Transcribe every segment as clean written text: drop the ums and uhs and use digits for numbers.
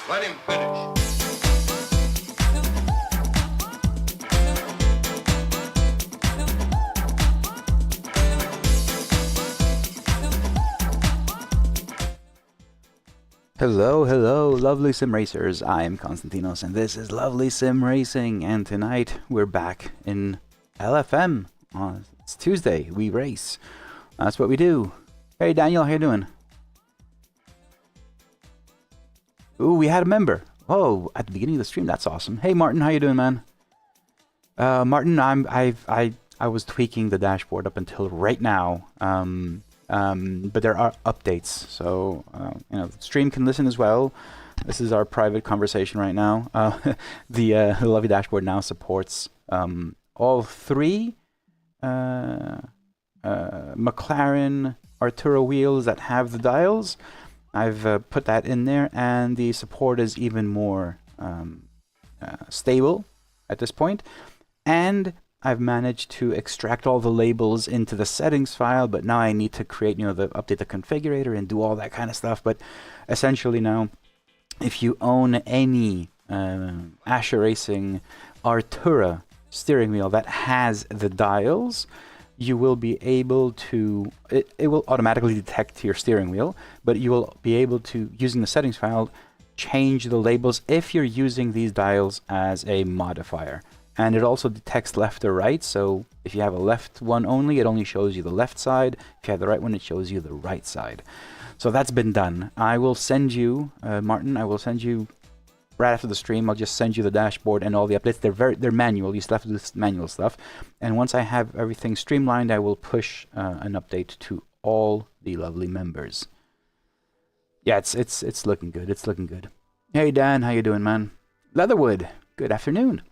Let him finish. Hello, hello, lovely sim racers. I am Constantinos, and this is Lovely Sim Racing. And tonight we're back in LFM. It's Tuesday. We race. That's what we do. Hey, Daniel, how you doing? Ooh, we had a member. Oh, at the beginning of the stream. That's awesome. Hey, Martin, how you doing, man? Martin, I was tweaking the dashboard up until right now. But there are updates, so you know, the stream can listen as well. This is our private conversation right now. The lovely dashboard now supports all three McLaren Artura wheels that have the dials. I've put that in there, and the support is even more stable at this point. And I've managed to extract all the labels into the settings file, but now I need to create, you know, update the configurator and do all that kind of stuff. But essentially now, if you own any Ascher Racing Artura steering wheel that has the dials, you will be able to, it will automatically detect your steering wheel, but you will be able to, using the settings file, change the labels if you're using these dials as a modifier. And it also detects left or right, so if you have a left one only, it only shows you the left side. If you have the right one, it shows you the right side. So that's been done. I will send you, Martin, I will send you, right after the stream, I'll just send you the dashboard and all the updates. They're manual, you still have to do this manual stuff. And once I have everything streamlined, I will push an update to all the lovely members. Yeah, it's looking good, it's looking good. Hey Dan, how you doing, man? Leatherwood, good afternoon.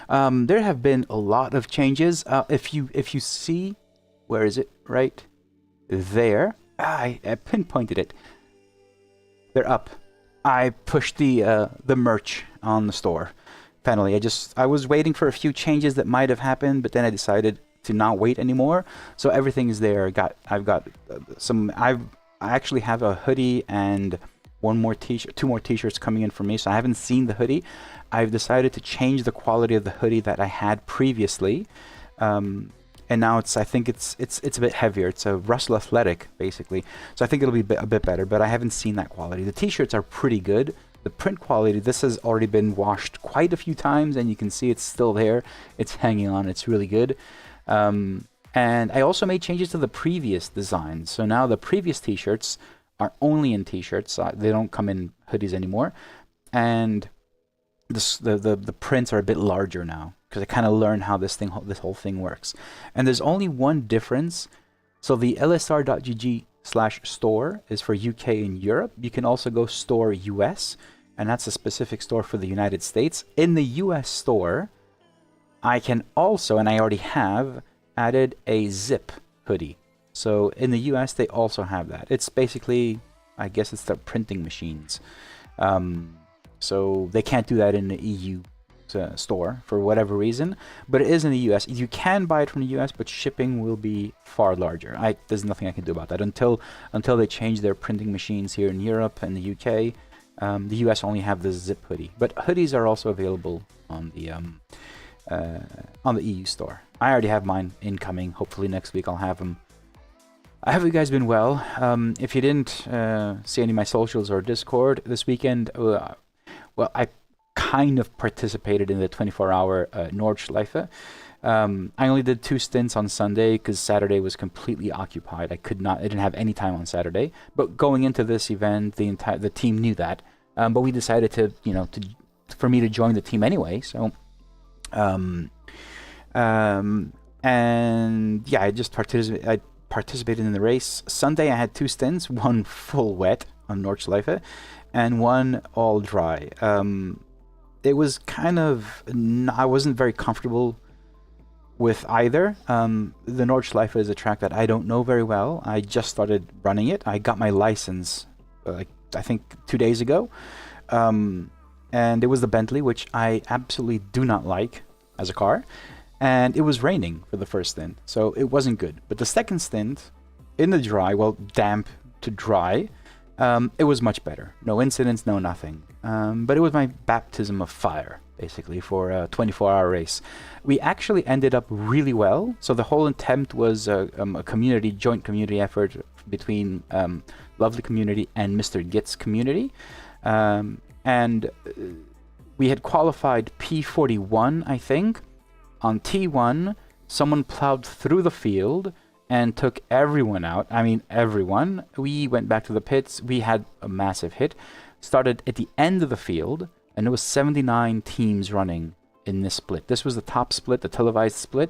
There have been a lot of changes. If you see, where is it? Right there. I pinpointed it. They're up. I pushed the merch on the store. Finally, I was waiting for a few changes that might have happened, but then I decided to not wait anymore. So everything is there. I've got some. I actually have a hoodie and one more t-shirt, two more t-shirts coming in for me. So I haven't seen the hoodie. I've decided to change the quality of the hoodie that I had previously, and now I think it's a bit heavier. It's a Russell Athletic basically, so I think it'll be a bit better. But I haven't seen that quality. The t-shirts are pretty good. The print quality, this has already been washed quite a few times, and you can see it's still there. It's hanging on. It's really good. And I also made changes to the previous design. So now the previous t-shirts are only in t-shirts. They don't come in hoodies anymore, and the prints are a bit larger now because I kind of learned how this whole thing works. And there's only one difference. So the lsr.gg/store is for UK and Europe. You can also go store US, and that's a specific store for the United States. In the US store, I can also, and I already have, added a zip hoodie. So in the US, they also have that. It's basically, I guess it's their printing machines. So they can't do that in the EU store for whatever reason, but it is in the US. You can buy it from the US, but shipping will be far larger. There's nothing I can do about that until they change their printing machines here in Europe and the UK. The US only have the zip hoodie, but hoodies are also available on the EU store. I already have mine incoming. Hopefully next week I'll have them. Have you guys been well? If you didn't see any of my socials or Discord this weekend, well, I kind of participated in the 24-hour Nordschleife. I only did 2 stints on Sunday because Saturday was completely occupied. I didn't have any time on Saturday. But going into this event, the team knew that. But we decided for me to join the team anyway. So, and yeah, I participated in the race. Sunday I had 2 stints, one full wet on Nordschleife and one all dry. It was kind of, I wasn't very comfortable with either. The Nordschleife is a track that I don't know very well. I just started running it. I got my license I think 2 days ago. and it was the Bentley, which I absolutely do not like as a car. And it was raining for the first stint, so it wasn't good. But the second stint, in the dry, well, damp to dry, it was much better. No incidents, no nothing. But it was my baptism of fire, basically, for a 24-hour race. We actually ended up really well. So the whole attempt was a joint community effort between Lovely Community and Mr. Git's community. And we had qualified P41, I think. On T1, someone plowed through the field and took everyone out. I mean, everyone. We went back to the pits. We had a massive hit. Started at the end of the field, and there was 79 teams running in this split. This was the top split, the televised split,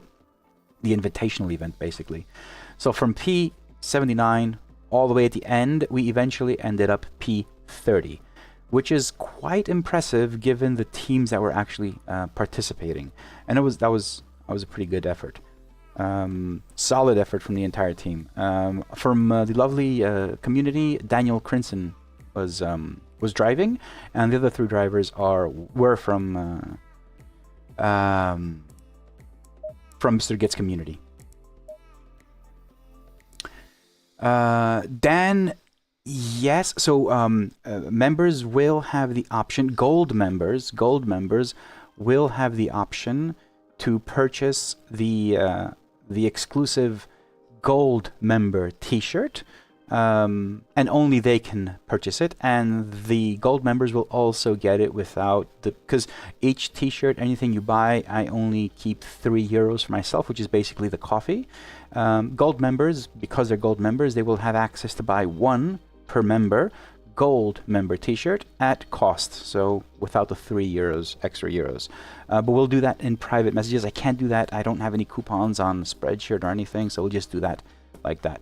the invitational event, basically. So from P79 all the way at the end, we eventually ended up P30, which is quite impressive given the teams that were actually participating. And that was a pretty good effort. Solid effort from the entire team. From the Lovely community, Daniel Crinson was driving, and the other 3 drivers were from Mr. Git's community. Dan, yes. So members will have the option. Gold members will have the option to purchase the exclusive gold member T-shirt, and only they can purchase it. And the gold members will also get it without because each T-shirt, anything you buy, I only keep €3 for myself, which is basically the coffee. Gold members, because they're gold members, they will have access to buy 1 per member gold member T-shirt at cost, so without the €3 extra euros. But we'll do that in private messages. I can't do that. I don't have any coupons on Spreadshirt or anything, so we'll just do that like that.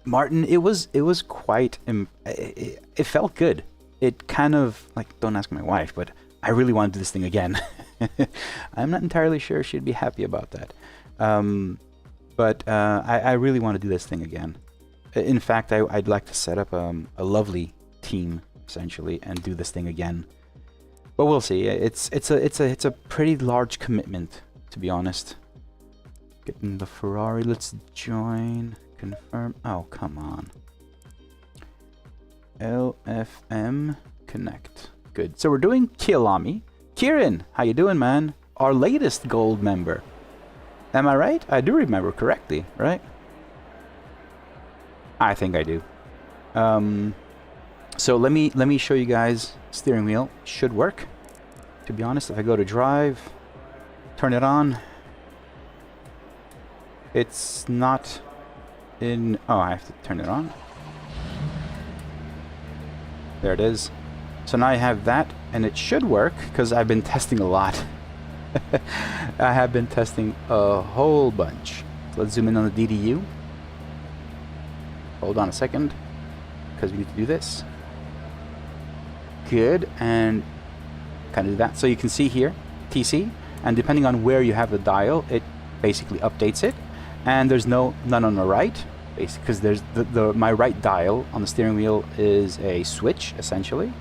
Martin, it was quite it felt good. It kind of, like, don't ask my wife, but I really want to do this thing again. I'm not entirely sure she'd be happy about that. But I really want to do this thing again. In fact, I'd like to set up a Lovely team essentially and do this thing again. But we'll see. It's a pretty large commitment, to be honest. Getting the Ferrari. Let's join. Confirm. Oh, come on. LFM connect. Good. So we're doing Kyalami. Kieran, how you doing, man? Our latest gold member. Am I right? I do remember correctly, right? I think I do. So let me show you guys. Steering wheel should work. To be honest, if I go to drive, turn it on, it's not in. Oh, I have to turn it on. There it is. So now I have that, and it should work because I've been testing a lot. I have been testing a whole bunch. So let's zoom in on the DDU. Hold on a second, because we need to do this. Good, and kind of do that. So you can see here, TC, and depending on where you have the dial, it basically updates it. And there's none on the right, basically, because there's my right dial on the steering wheel is a switch, essentially.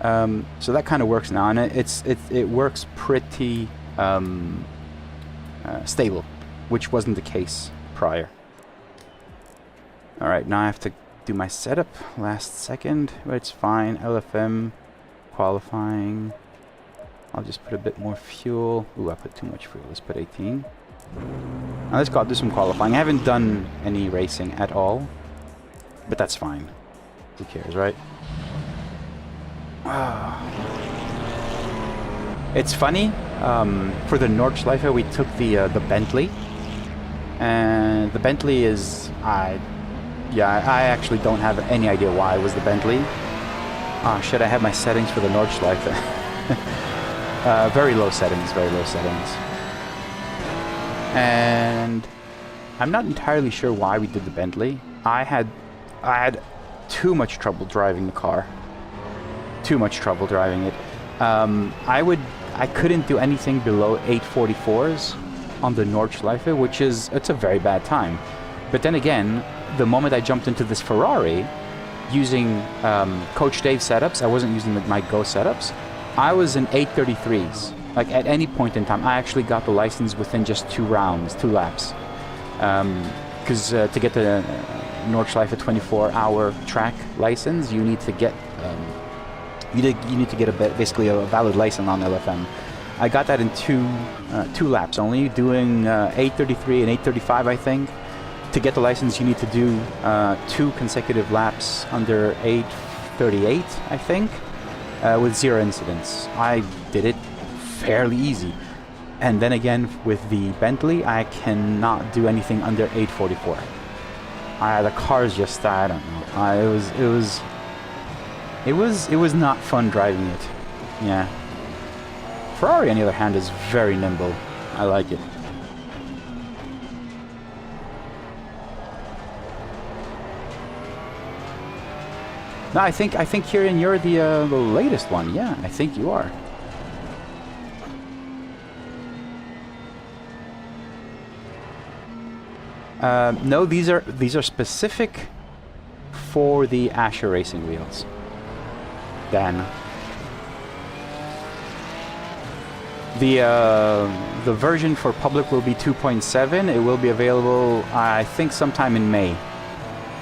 So that kind of works now, and it works pretty stable, which wasn't the case prior. Alright, now I have to do my setup last second, but it's fine. LFM qualifying. I'll just put a bit more fuel. Ooh, I put too much fuel. Let's put 18. Now let's do some qualifying. I haven't done any racing at all, but that's fine. Who cares, right? It's funny. For the Nordschleife, we took the Bentley, and the Bentley is I actually don't have any idea why it was the Bentley. Oh shit, I have my settings for the Nordschleife. Very low settings, And I'm not entirely sure why we did the Bentley. I had too much trouble driving the car. Too much trouble driving it. I couldn't do anything below 844s on the Nordschleife, it's a very bad time. But then again, the moment I jumped into this Ferrari, using Coach Dave setups. I wasn't using my Go setups. I was in 833s. Like at any point in time, I actually got the license within just 2 rounds, 2 laps. Because to get the Nordschleife 24-hour track license, you need to get you need to get basically a valid license on LFM. I got that in 2 laps only, doing 833 and 835, I think. To get the license, you need to do 2 consecutive laps under 838, I think, with 0 incidents. I did it fairly easy. And then again, with the Bentley, I cannot do anything under 844. The car's just, I don't know. It was not fun driving it. Yeah. Ferrari, on the other hand, is very nimble. I like it. No, I think Kieran, you're the latest one. Yeah, I think you are. No, these are specific for the Ascher racing wheels. Dan. The version for public will be 2.7. It will be available, I think, sometime in May.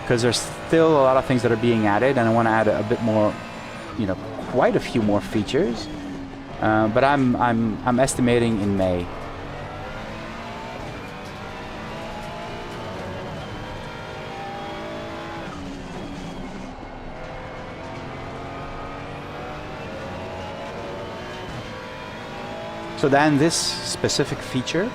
Because there's still a lot of things that are being added, and I want to add a bit more, you know, quite a few more features. But I'm estimating in May. So then this specific feature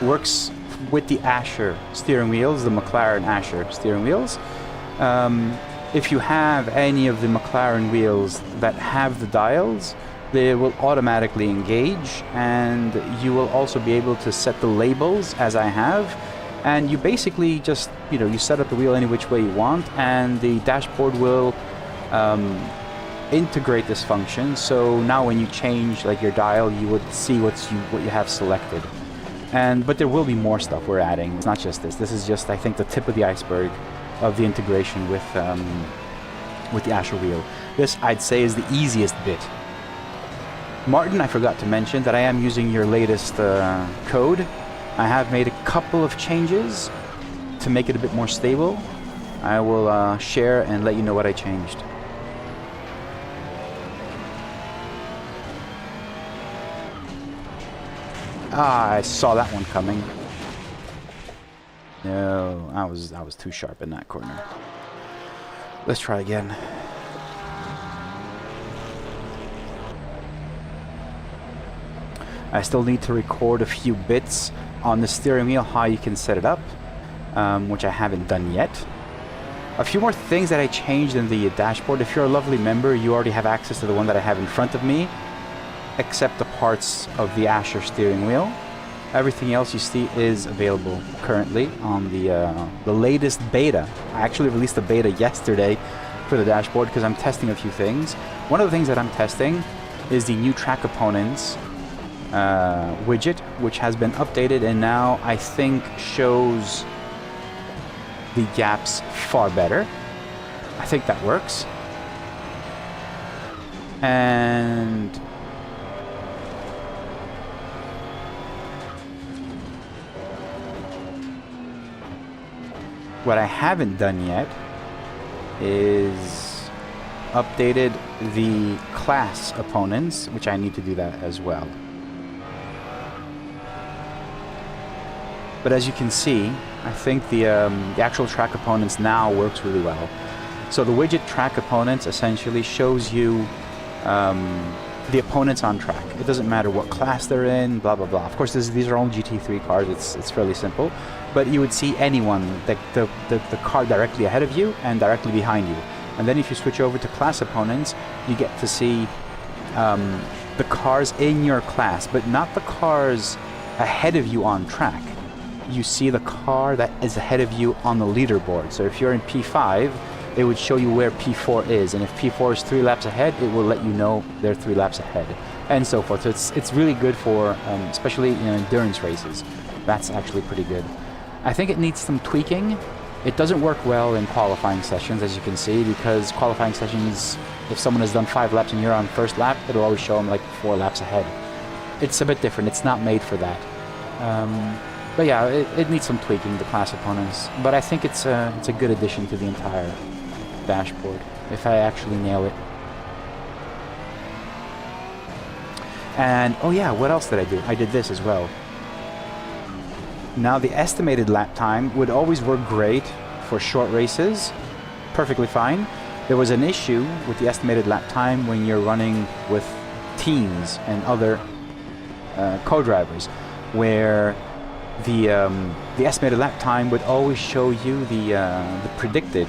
works with the Ascher steering wheels, the McLaren Ascher steering wheels. If you have any of the McLaren wheels that have the dials, they will automatically engage, and you will also be able to set the labels as I have. And you basically just, you know, you set up the wheel any which way you want, and the dashboard will integrate this function. So now when you change like your dial, you would see what you have selected. But there will be more stuff we're adding. It's not just this. This is just, I think, the tip of the iceberg of the integration with the Ascher wheel. This, I'd say, is the easiest bit. Martin, I forgot to mention that I am using your latest code. I have made a couple of changes to make it a bit more stable. I will share and let you know what I changed. I saw that one coming. No, I was too sharp in that corner. Let's try again. I still need to record a few bits on the steering wheel, how you can set it up, which I haven't done yet. A few more things that I changed in the dashboard. If you're a lovely member, you already have access to the one that I have in front of me, except the parts of the Ascher steering wheel. Everything else you see is available currently on the latest beta. I actually released the beta yesterday for the dashboard because I'm testing a few things. One of the things that I'm testing is the new track components widget, which has been updated and now I think shows the gaps far better. I think that works. And what I haven't done yet is updated the class opponents, which I need to do that as well. But as you can see, I think the actual track components now works really well. So the widget track components essentially shows you the opponents on track. It doesn't matter what class they're in, blah blah blah. Of course, these are all GT3 cars. It's fairly simple, but you would see anyone, the car directly ahead of you and directly behind you. And then if you switch over to class opponents, you get to see the cars in your class, but not the cars ahead of you on track. You see the car that is ahead of you on the leaderboard. So if you're in P5, it would show you where P4 is, and if P4 is 3 laps ahead, it will let you know they're 3 laps ahead, and so forth. So it's really good for, especially in endurance races. That's actually pretty good. I think it needs some tweaking It doesn't work well in qualifying sessions, as you can see, because qualifying sessions, if someone has done 5 laps and you're on first lap, it'll always show them like 4 laps ahead. It's a bit different. It's not made for that. But yeah, it needs some tweaking, the class opponents. But I think it's a good addition to the entire dashboard, if I actually nail it. And, oh yeah, what else did I do? I did this as well. Now, the estimated lap time would always work great for short races, perfectly fine. There was an issue with the estimated lap time when you're running with teams and other co-drivers, where the estimated lap time would always show you the predicted,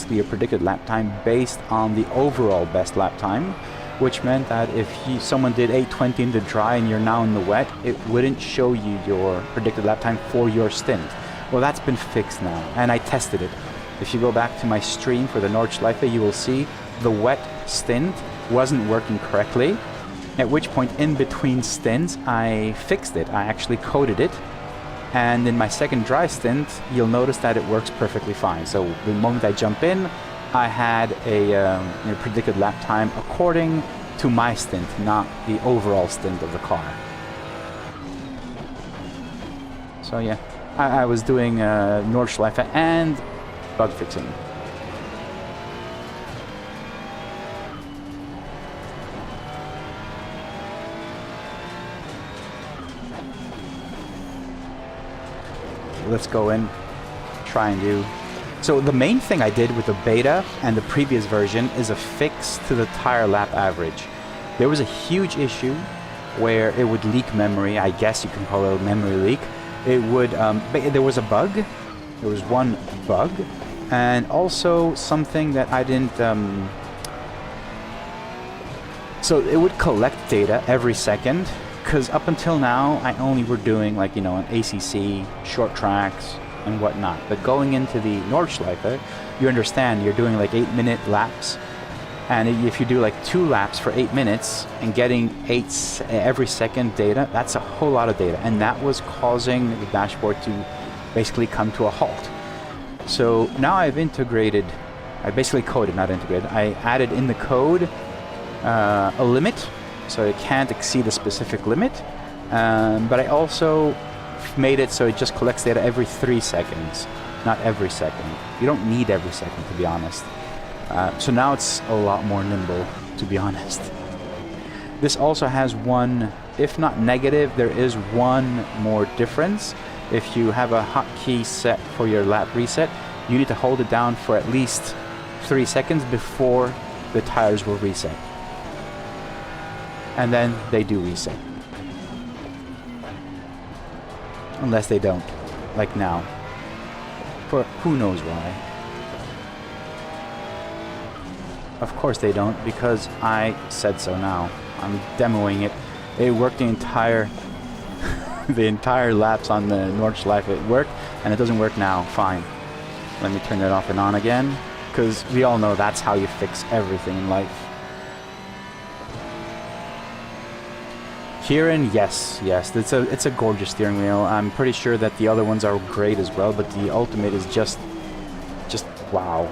your predicted lap time based on the overall best lap time, which meant that if someone did 8:20 in the dry and you're now in the wet, it wouldn't show you your predicted lap time for your stint. Well, that's been fixed now, and I tested it. If you go back to my stream for the Nordschleife, you will see the wet stint wasn't working correctly, at which point in between stints I fixed it. I actually coded it, and in my second dry stint you'll notice that it works perfectly fine. So the moment I jump in, I had a predicted lap time according to my stint, not the overall stint of the car. So yeah, I was doing Nordschleife and bug fixing. Let's go in, try and do. So the main thing I did with the beta and the previous version is a fix to the tire lap average. There was a huge issue where it would leak memory. I guess you can call it a memory leak. It would, there was a bug. There was one bug, and also something that I didn't, so it would collect data every second, because up until now I only were doing like, an ACC, short tracks, and whatnot. But going into the Nordschleife, you understand you're doing like 8-minute laps, and if you do like 2 laps for 8 minutes and getting every second data, that's a whole lot of data, and that was causing the dashboard to basically come to a halt. So now I've integrated, I basically coded, not integrated, I added in the code a limit, so it can't exceed a specific limit, but I also made it so it just collects data every 3 seconds, not every second. You don't need every second, to be honest. So now it's a lot more nimble, to be honest. This also has one, if not negative, there is one more difference. If you have a hotkey set for your lap reset, you need to hold it down for at least 3 seconds before the tires will reset. And then they do reset. Unless they don't, like now. For who knows why. Of course they don't, because I said so now. I'm demoing it. It worked the entire the entire laps on the Nordschleife. It worked, and it doesn't work now. Fine. Let me turn it off and on again, because we all know that's how you fix everything in life. Kieran, yes, it's a gorgeous steering wheel. I'm pretty sure that the other ones are great as well, but the Ultimate is just wow.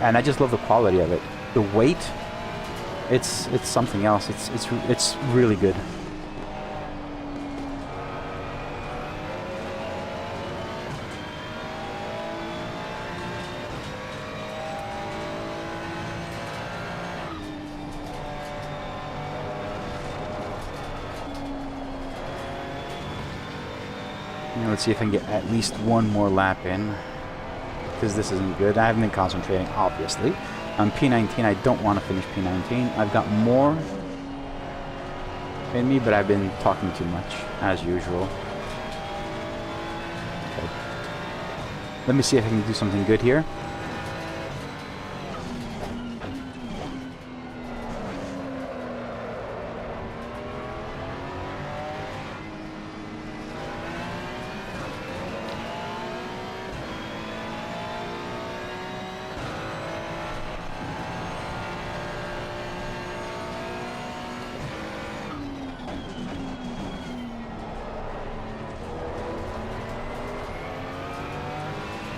And I just love the quality of it. The weight, it's something else. It's really good. Let's see if I can get at least one more lap in, because this isn't good. I haven't been concentrating, obviously. On P19, I don't want to finish P19. I've got more in me, but I've been talking too much, as usual. Okay. Let me see if I can do something good here.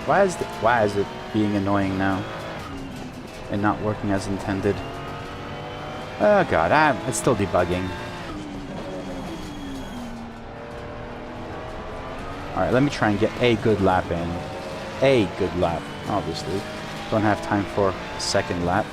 Why is it being annoying now? And not working as intended? Oh god, it's still debugging. Alright, let me try and get a good lap in. A good lap, obviously. Don't have time for a second lap.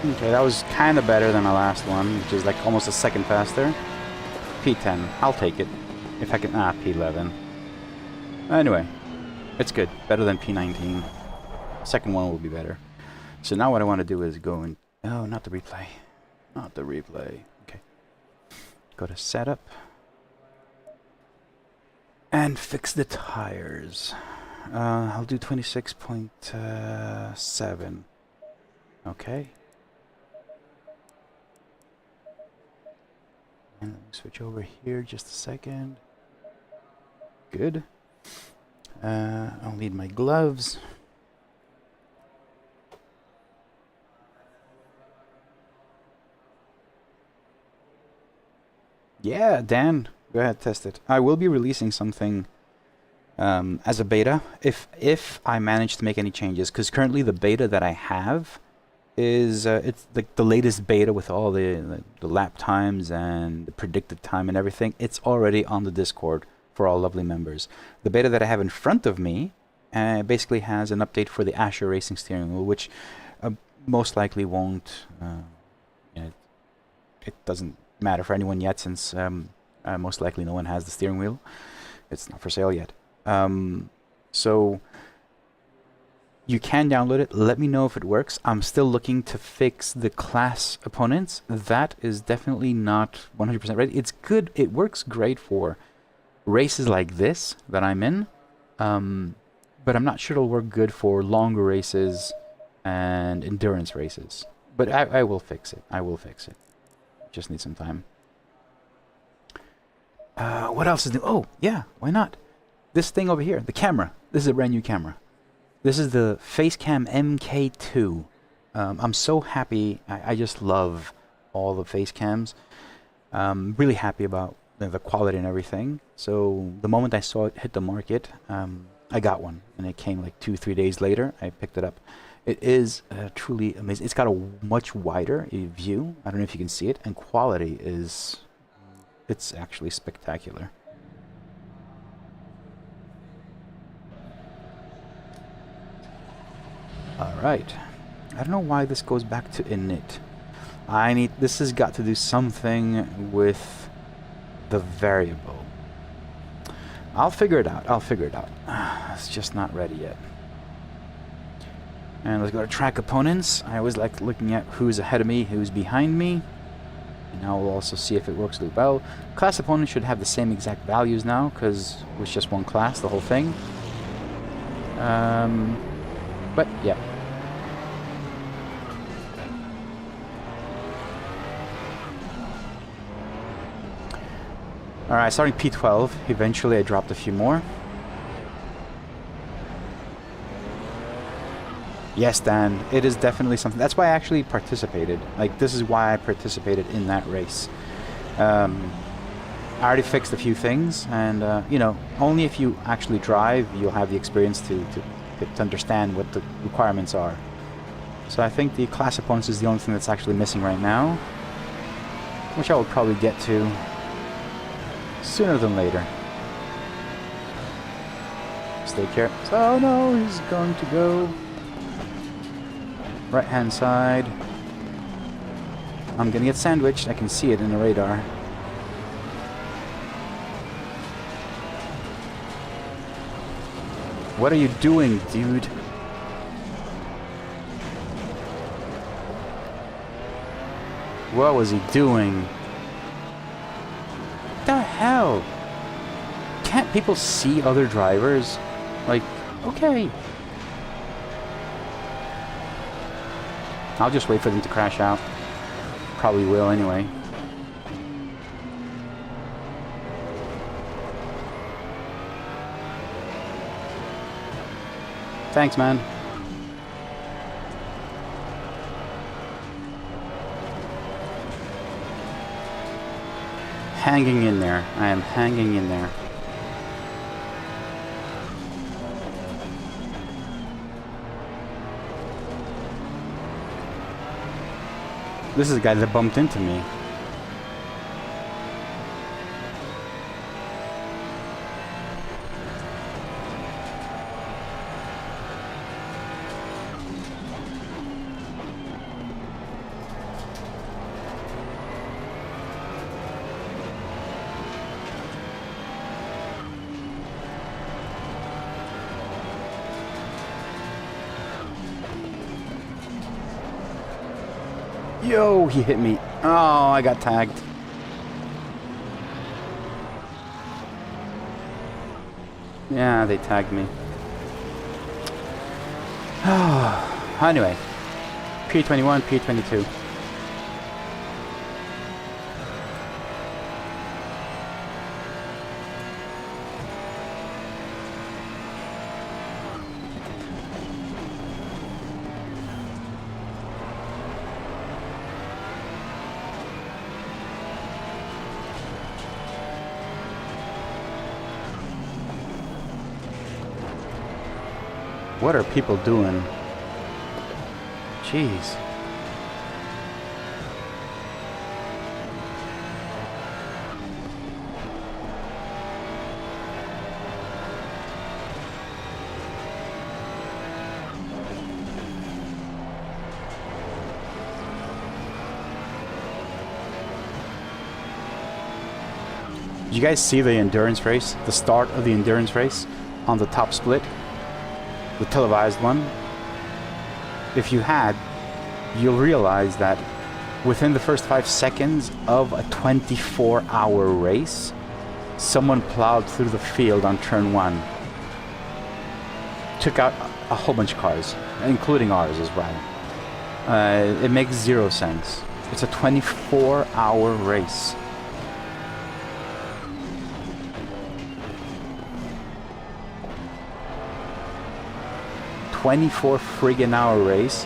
Okay, that was kind of better than my last one, which is like almost a second faster. P10, I'll take it. If I can, P11. Anyway, it's good. Better than P19. Second one will be better. So now what I want to do is go and... Oh, not the replay. Not the replay. Okay. Go to setup. And fix the tires. I'll do 26.7. Okay. And let me switch over here just a second. Good. I'll need my gloves. Yeah, Dan, go ahead, test it. I will be releasing something as a beta if I manage to make any changes, because currently the beta that I have is it's like the latest beta with all the lap times and the predicted time and everything. It's already on the Discord for all lovely members. The beta that I have in front of me basically has an update for the Ascher racing steering wheel, which most likely won't. It doesn't matter for anyone yet, since most likely no one has the steering wheel. It's not for sale yet. So you can download it. Let me know if it works. I'm still looking to fix the class opponents. That is definitely not 100% ready. It's good. It works great for races like this that I'm in. But I'm not sure it'll work good for longer races and endurance races. But I will fix it. I will fix it. Just need some time. What else is new? Oh, yeah. Why not? This thing over here. The camera. This is a brand new camera. This is the Facecam MK2. I'm so happy. I just love all the Facecams. Really happy about the quality and everything. So the moment I saw it hit the market, I got one. And it came like 2-3 days later. I picked it up. It is truly amazing. It's got a much wider view. I don't know if you can see it. And quality is... It's actually spectacular. Alright. I don't know why this goes back to init. This has got to do something with the variable. I'll figure it out. I'll figure it out. It's just not ready yet. And let's go to track opponents. I always like looking at who's ahead of me, who's behind me. And now we'll also see if it works really well. Class opponents should have the same exact values now, because it was just one class, the whole thing. But yeah. Alright, starting P12. Eventually I dropped a few more. Yes, Dan, it is definitely something. That's why I actually participated. Like, this is why I participated in that race. I already fixed a few things, and, you know, only if you actually drive, you'll have the experience to understand what the requirements are. So I think the class opponents is the only thing that's actually missing right now, which I will probably get to sooner than later. Stay careful. Oh no, he's going to go right hand side. I'm gonna get sandwiched. I can see it in the radar. What are you doing, dude? What was he doing? What the hell? Can't people see other drivers? Like, okay. I'll just wait for them to crash out. Probably will anyway. Thanks, man. Hanging in there. I am hanging in there. This is the guy that bumped into me. Yo, he hit me. Oh, I got tagged. Yeah, they tagged me. Anyway, P21, P22. What are people doing? Jeez. Did you guys see the endurance race? The start of the endurance race on the top split? The televised one. If you had, you'll realize that within the first 5 seconds of a 24-hour race, someone plowed through the field on turn 1. Took out a whole bunch of cars, including ours as well. It makes zero sense. It's a 24-hour race. 24 friggin' hour race,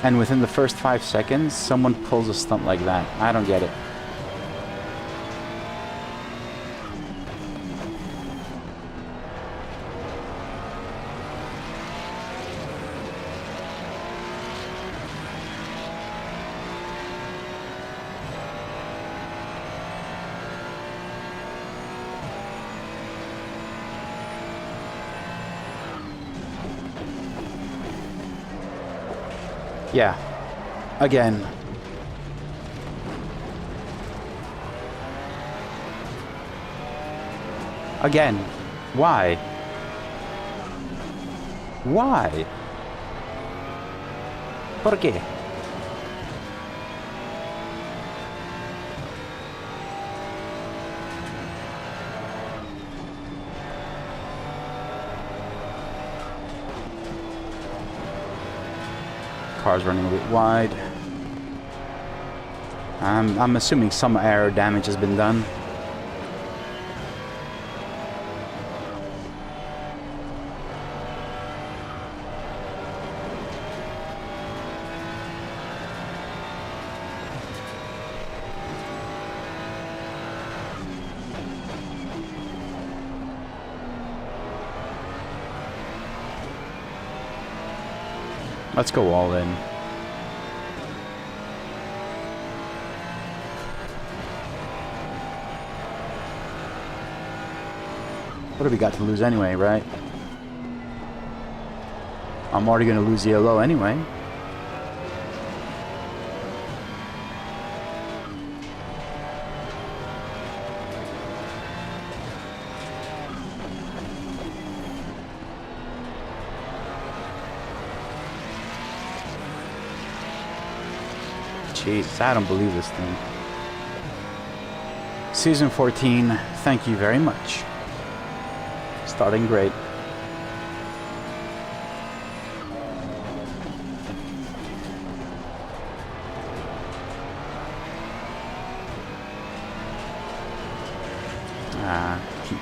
and within the first 5 seconds, someone pulls a stunt like that. I don't get it. Yeah. Again. Again. Why? Why? ¿Por qué? Car's running a bit wide. I'm assuming some air damage has been done. Let's go all in. What have we got to lose anyway, right? I'm already going to lose yellow anyway. Jeez, I don't believe this thing. Season 14, thank you very much. Starting great.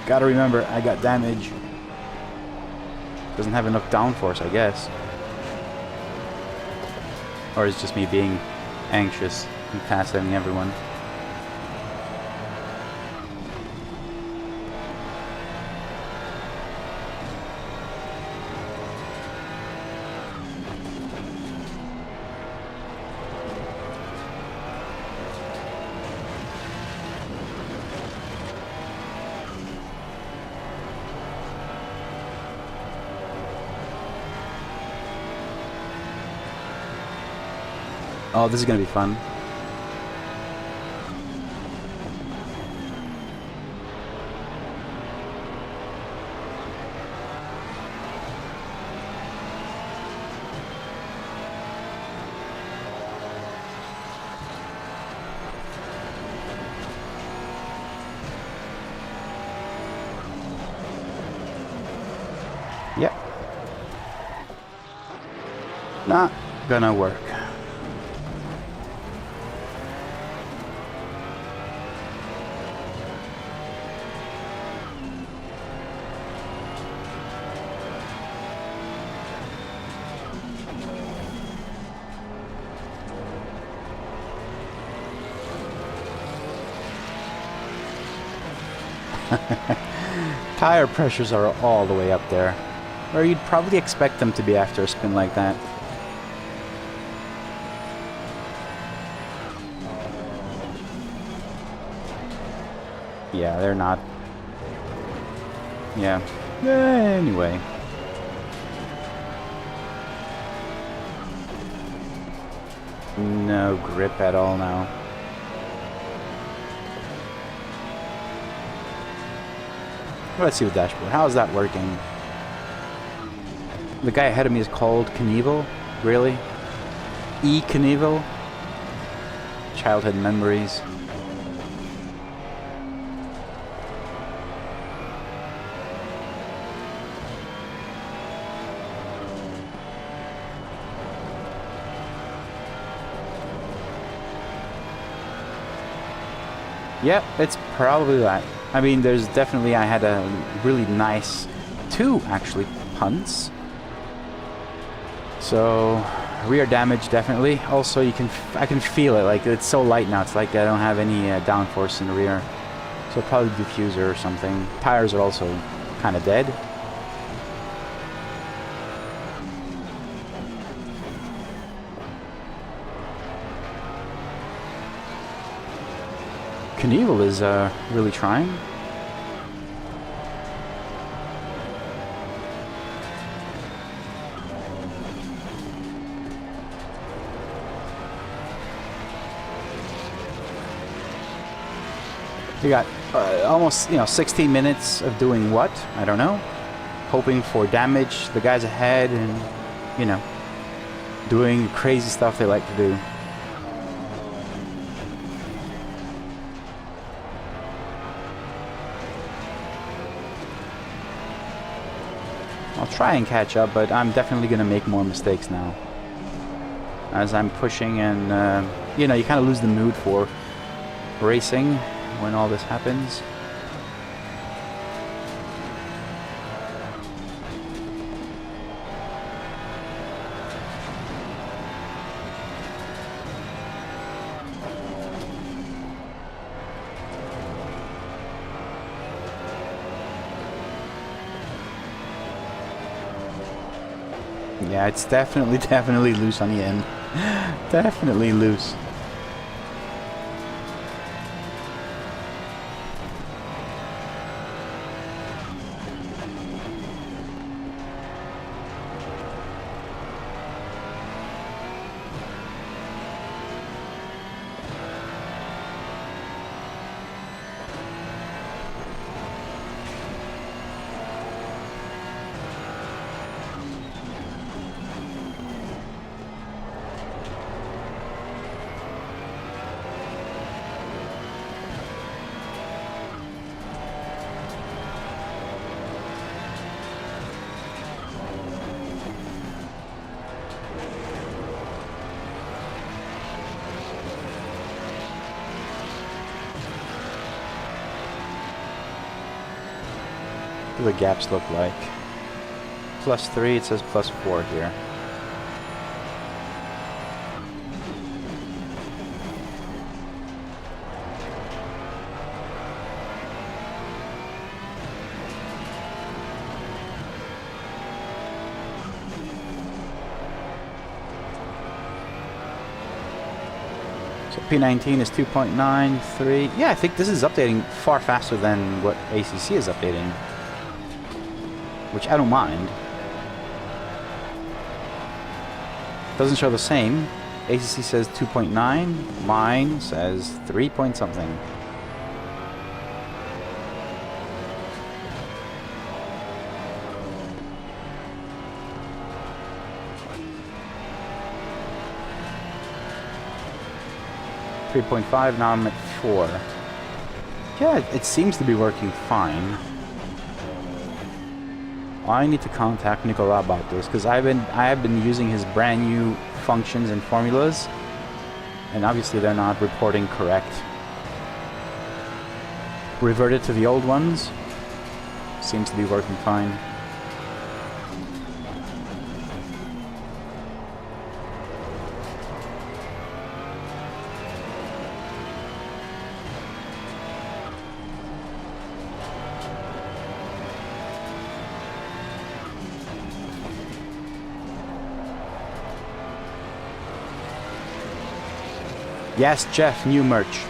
Gotta remember, I got damage. Doesn't have enough downforce, I guess. Or it's just me being anxious and passing everyone. Oh, this is gonna be fun. Yep. Not gonna work. Tire pressures are all the way up there, or you'd probably expect them to be after a spin like that. Yeah, they're not. Yeah. Anyway. No grip at all now. Let's see the dashboard. How is that working? The guy ahead of me is called Knievel? Really? E. Knievel? Childhood memories. Yep, it's probably that. I mean, there's definitely, I had a really nice, two actually, punts. So, rear damage definitely. Also, I can feel it, like it's so light now, it's like I don't have any downforce in the rear. So probably diffuser or something. Tires are also kind of dead. Knievel is really trying. We got almost, 16 minutes of doing what? I don't know. Hoping for damage, the guys ahead, and, doing crazy stuff they like to do. I'll try and catch up, but I'm definitely going to make more mistakes now. As I'm pushing and, you kind of lose the mood for racing when all this happens. Yeah, it's definitely loose on the end. Definitely loose. What do the gaps look like? +3, it says +4 here. So P19 is 2.93. Yeah, I think this is updating far faster than what ACC is updating, which I don't mind. Doesn't show the same. ACC says 2.9, mine says 3 point something. .5, now I'm at 4. Yeah, it seems to be working fine. I need to contact Nicolas about this because I have been using his brand new functions and formulas, and obviously they're not reporting correct. Reverted to the old ones. Seems to be working fine. Yes, Jeff, new merch.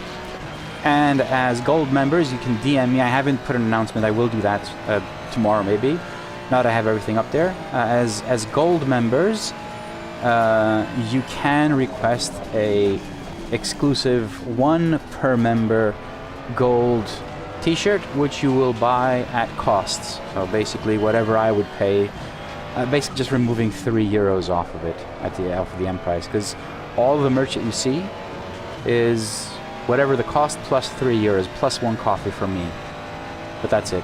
And as gold members, you can DM me. I haven't put an announcement. I will do that tomorrow, maybe. Now that I have everything up there. As gold members, you can request a exclusive 1 per member gold t-shirt, which you will buy at costs. So basically, whatever I would pay, basically just removing €3 off of it off of the end price, because all the merch that you see is whatever the cost plus €3 plus 1 coffee from me, but that's it.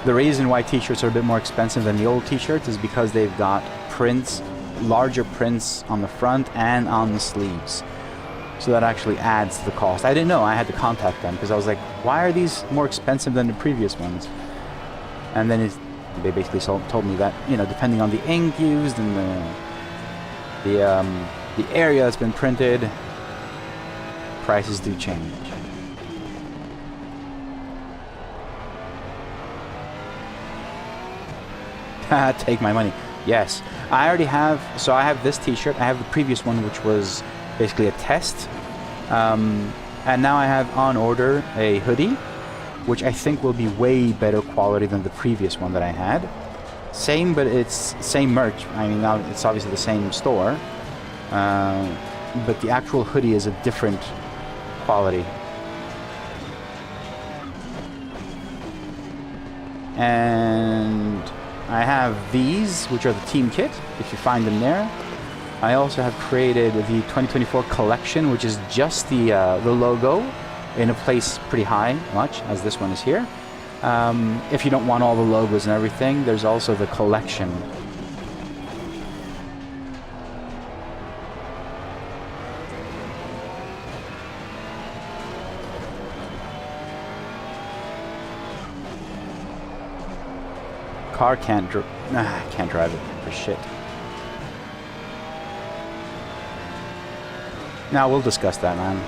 The reason why t-shirts are a bit more expensive than the old t-shirts is because they've got prints, larger prints on the front and on the sleeves, so that actually adds to the cost. I didn't know. I had to contact them because I was like, why are these more expensive than the previous ones? And then they basically told me that, you know, depending on the ink used and the area that's been printed, prices do change. Take my money. Yes, I already have. So I have this t-shirt. I have the previous one, which was basically a test, and now I have on order a hoodie, which I think will be way better quality than the previous one that I had. Same, but it's same merch. I mean, now it's obviously the same store, but the actual hoodie is a different quality. And I have these, which are the team kit, if you find them there. I also have created the 2024 collection, which is just the logo in a place pretty high, much as this one is here. If you don't want all the logos and everything, there's also the collection. Car can't drive it for shit. Now we'll discuss that, man.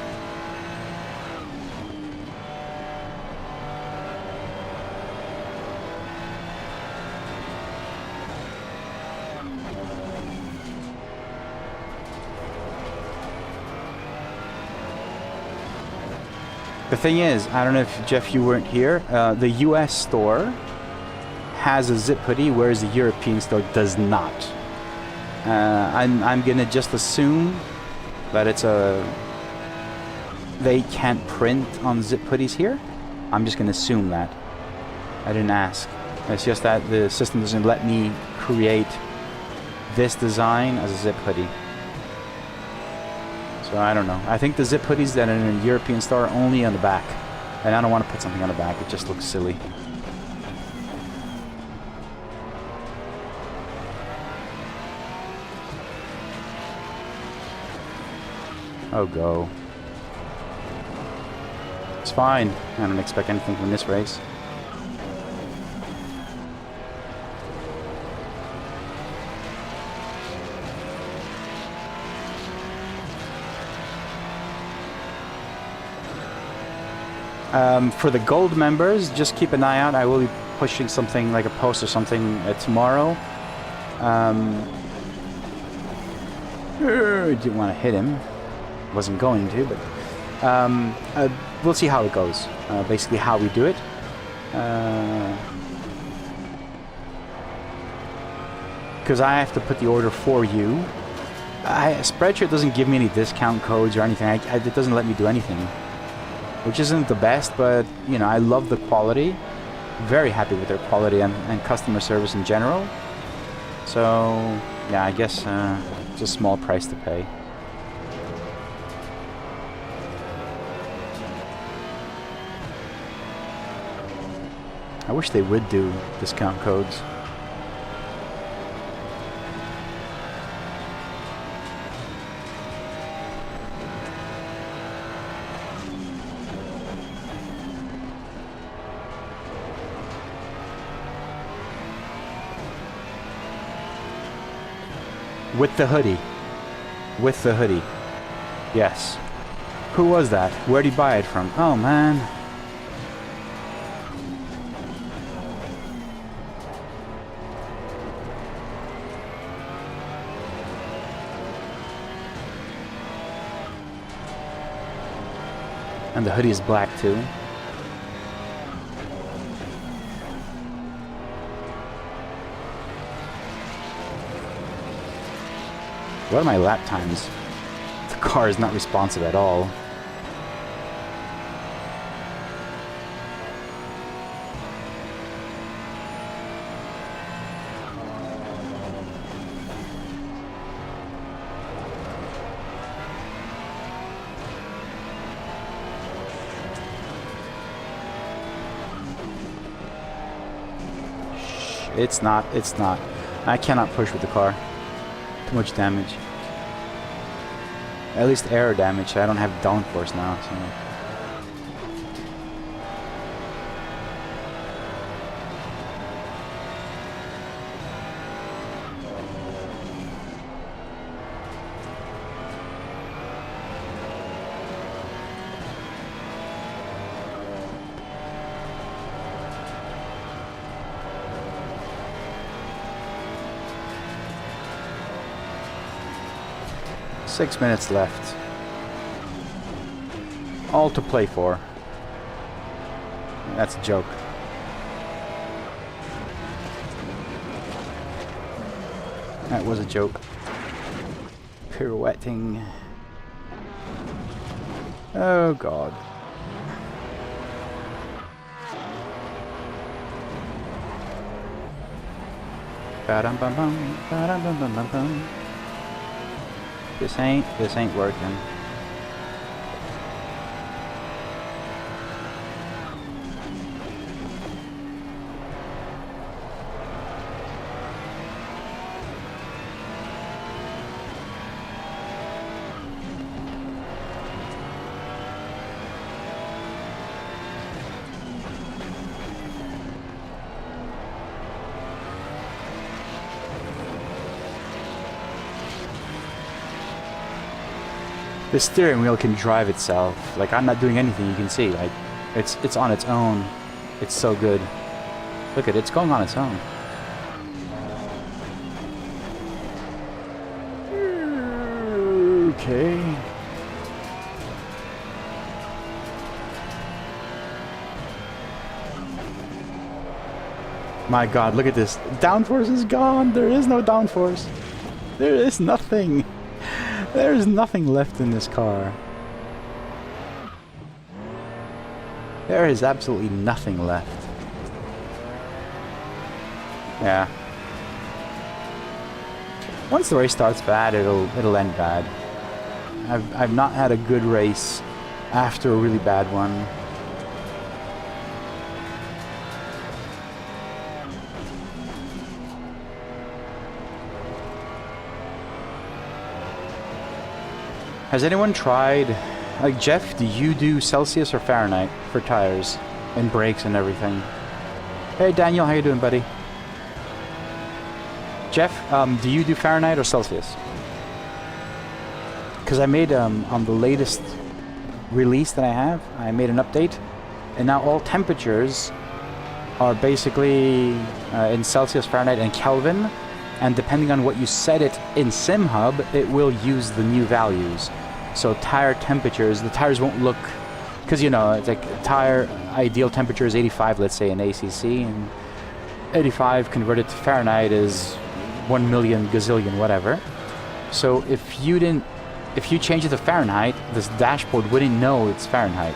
The thing is, I don't know if, Jeff, you weren't here, the US store has a zip hoodie, whereas the European store does not. I'm gonna just assume that it's they can't print on zip hoodies here. I'm just gonna assume that. I didn't ask. It's just that the system doesn't let me create this design as a zip hoodie. So I don't know. I think the zip hoodies that are in a European store are only on the back. And I don't want to put something on the back. It just looks silly. Oh, go. It's fine. I don't expect anything from this race. For the gold members, just keep an eye out. I will be pushing something like a post or something tomorrow. Didn't want to hit him. Wasn't going to, but we'll see how it goes. Basically how we do it. Because I have to put the order for you. Spreadshirt doesn't give me any discount codes or anything. It doesn't let me do anything. Which isn't the best, but, you know, I love the quality. Very happy with their quality and customer service in general. So, yeah, I guess it's a small price to pay. I wish they would do discount codes. With the hoodie. With the hoodie. Yes. Who was that? Where'd he buy it from? Oh, man. And the hoodie is black, too. What are my lap times? The car is not responsive at all. It's not. I cannot push with the car. Too much damage. At least air damage. I don't have downforce now, so. Six minutes left. All to play for. That's a joke. That was a joke. Pirouetting. Oh God. Ba-dum-bum-bum, ba-dum-bum-bum-bum. This ain't working. The steering wheel can drive itself. Like, I'm not doing anything, you can see. Like, it's on its own. It's so good. Look at it, it's going on its own. Okay. My god, look at this. Downforce is gone. There is no downforce. There is nothing. There is nothing left in this car. There is absolutely nothing left. Yeah. Once the race starts bad, it'll end bad. I've not had a good race after a really bad one. Has anyone tried, like Jeff, do you do Celsius or Fahrenheit for tires and brakes and everything? Hey Daniel, how you doing, buddy? Jeff, do you do Fahrenheit or Celsius? Because I made, on the latest release that I have, I made an update, and now all temperatures are basically in Celsius, Fahrenheit, and Kelvin, and depending on what you set it in SimHub, it will use the new values. So tire temperatures, the tires won't look, because you know, it's like tire ideal temperature is 85, let's say in ACC, and 85 converted to Fahrenheit is 1 million gazillion whatever. So if you change it to Fahrenheit, this dashboard wouldn't know it's Fahrenheit,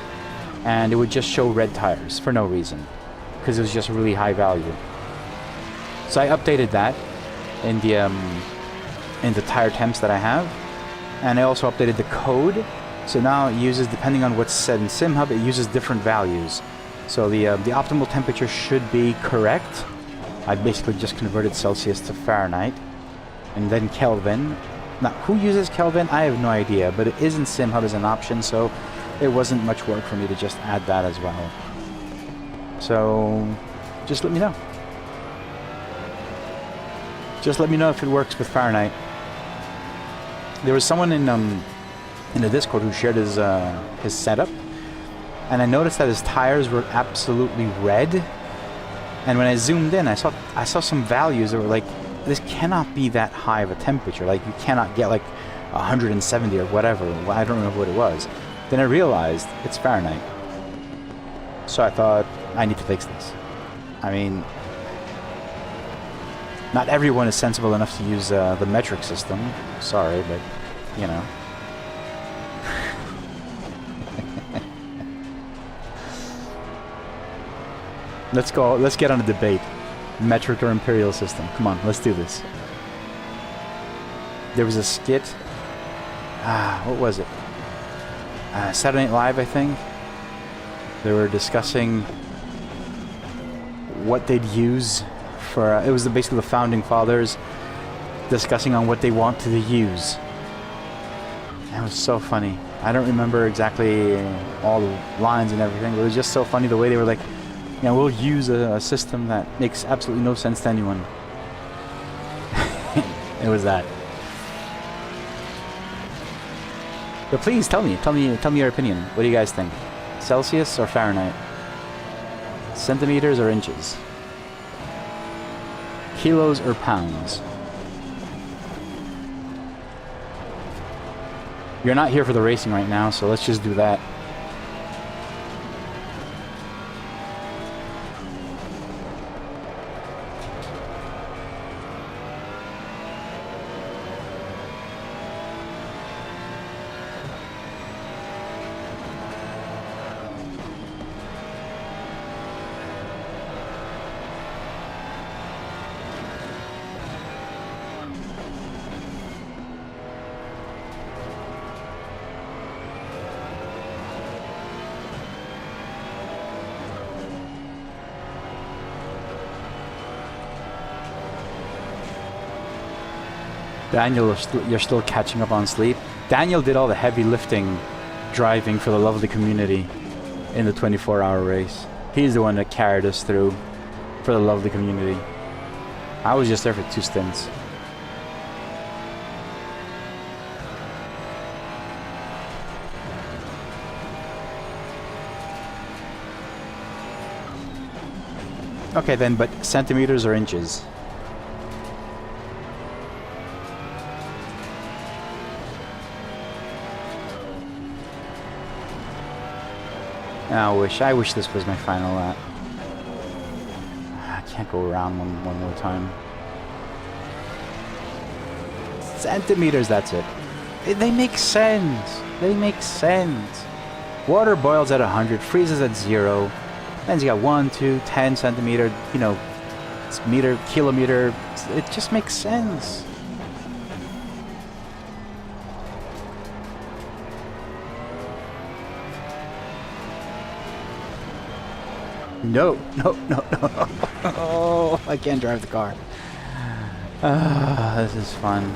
and it would just show red tires for no reason, because it was just a really high value. So I updated that in the tire temps that I have, and I also updated the code. So now it uses, depending on what's set in SimHub, it uses different values. So the optimal temperature should be correct. I basically just converted Celsius to Fahrenheit, and then Kelvin. Now, who uses Kelvin? I have no idea, but it is in SimHub as an option, so it wasn't much work for me to just add that as well. So, just let me know. Just let me know if it works with Fahrenheit. There was someone in the Discord who shared his setup, and I noticed that his tires were absolutely red. And when I zoomed in, I saw some values that were like, this cannot be that high of a temperature. Like, you cannot get like 170 or whatever. I don't remember what it was. Then I realized it's Fahrenheit. So I thought, I need to fix this. I mean, not everyone is sensible enough to use the metric system. Sorry, but, you know. Let's go. Let's get on a debate. Metric or imperial system. Come on, let's do this. There was a skit. What was it? Saturday Night Live, I think. They were discussing what they'd use for... it was basically the founding fathers discussing on what they wanted to use. It was so funny. I don't remember exactly all the lines and everything, but it was just so funny the way they were like, you know, we'll use a system that makes absolutely no sense to anyone. It was that. But please tell me your opinion. What do you guys think? Celsius or Fahrenheit? Centimeters or inches? Kilos or pounds? You're not here for the racing right now, so let's just do that. Daniel, you're still catching up on sleep. Daniel did all the heavy lifting driving for the lovely community in the 24-hour race. He's the one that carried us through for the lovely community. I was just there for 2 stints. Okay then, but centimeters or inches? I wish this was my final lap. can't go around one more time. Centimeters, that's it. They make sense. They make sense. Water boils at 100, freezes at 0. Then you got 1, 2, 10 centimeter, you know, meter, kilometer. It just makes sense. No. Oh, I can't drive the car. This is fun.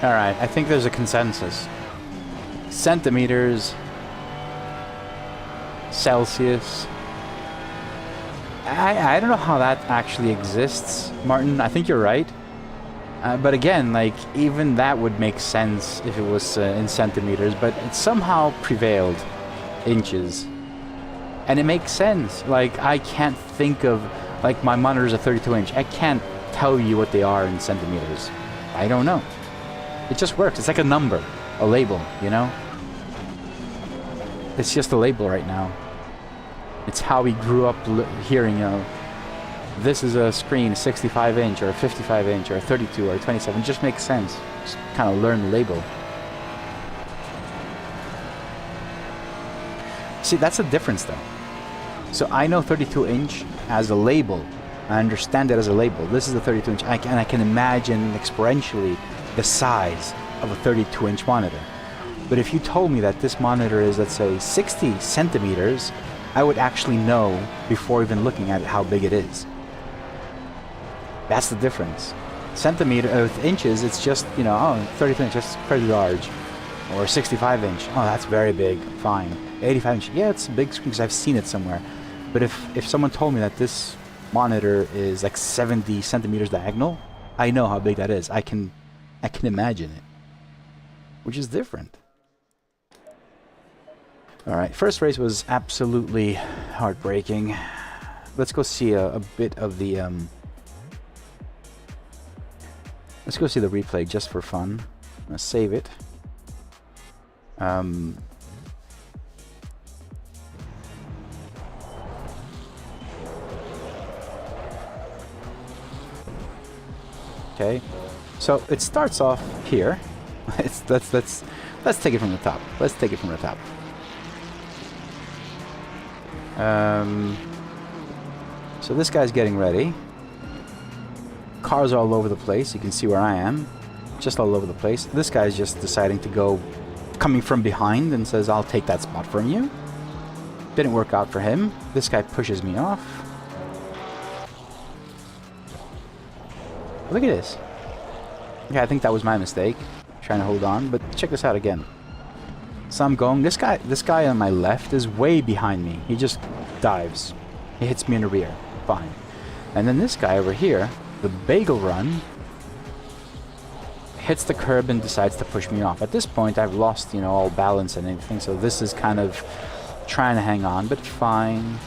Alright, I think there's a consensus. Centimeters, Celsius. I don't know how that actually exists, Martin. I think you're right. But again, like, even that would make sense if it was in centimeters, but it somehow prevailed inches. And it makes sense. Like, I can't think of, like, my monitor's a 32-inch. I can't tell you what they are in centimeters. I don't know. It just works. It's like a number, a label, you know? It's just a label right now. It's how we grew up hearing, you know, this is a screen, 65-inch, or a 55-inch, or a 32, or a 27. It just makes sense. Just kind of learn the label. See, that's the difference, though. So I know 32-inch as a label. I understand it as a label. This is a 32-inch, and I can imagine experientially the size of a 32-inch monitor. But if you told me that this monitor is, let's say, 60 centimeters, I would actually know before even looking at it how big it is. That's the difference. Inches, it's just, you know, oh, 32 inch, that's pretty large. Or 65-inch, oh, that's very big, fine. 85-inch, yeah, it's a big screen because I've seen it somewhere. But if someone told me that this monitor is like 70 centimeters diagonal, I know how big that is. I can imagine it, which is different. All right, first race was absolutely heartbreaking. Let's go see a bit of the let's go see the replay just for fun. I'm gonna save it. Okay, so it starts off here. Let's take it from the top. Let's take it from the top. So this guy's getting ready. Cars are all over the place. You can see where I am. Just all over the place. This guy's just deciding to go, coming from behind, and says, I'll take that spot from you. Didn't work out for him. This guy pushes me off. Look at this. Okay, I think that was my mistake. Trying to hold on, but check this out again. So I'm going, this guy on my left is way behind me. He just dives. He hits me in the rear. Fine. And then this guy over here, the bagel run, hits the curb and decides to push me off. At this point, I've lost, you know, all balance and everything, so this is kind of trying to hang on, but fine.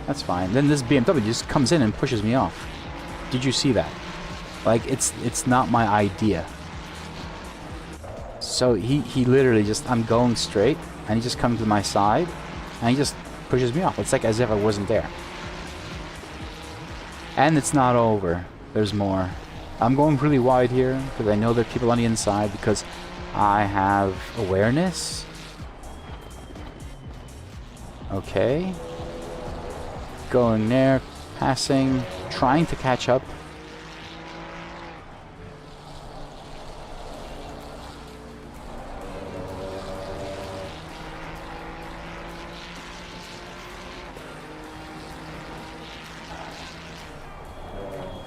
That's fine. Then this BMW just comes in and pushes me off. Did you see that? Like, it's not my idea. So he literally just, I'm going straight, and he just comes to my side, and he just pushes me off. It's like as if I wasn't there. And it's not over. There's more. I'm going really wide here, because I know there are people on the inside, because I have awareness. Okay. Going there, passing, trying to catch up.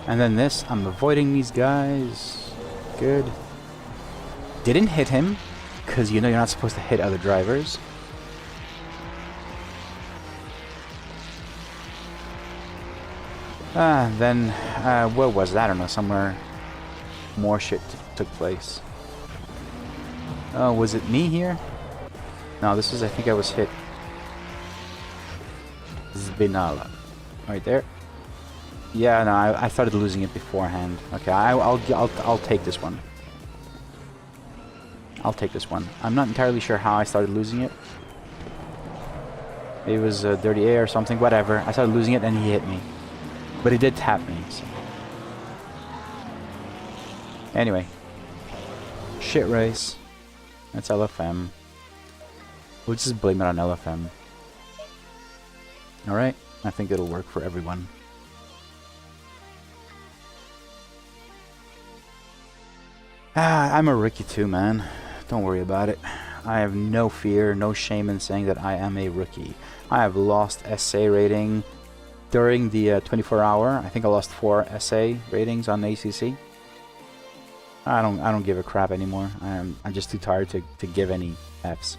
And then this, I'm avoiding these guys. Good. Didn't hit him, because you know you're not supposed to hit other drivers. Then, where was that? I don't know, somewhere more shit took place. Oh, was it me here? No, this is, I think I was hit. Zbinala. Right there. Yeah, no, I started losing it beforehand. Okay, I'll take this one. I'll take this one. I'm not entirely sure how I started losing it. It was dirty air or something, whatever. I started losing it and he hit me. But he did tap me, so. Anyway. Shit race. That's LFM. We'll just blame it on LFM. Alright, I think it'll work for everyone. I'm a rookie too, man. Don't worry about it. I have no fear, no shame in saying that I am a rookie. I have lost SA rating during the 24-hour. I think I lost 4 SA ratings on ACC. I don't give a crap anymore. I'm just too tired to give any Fs.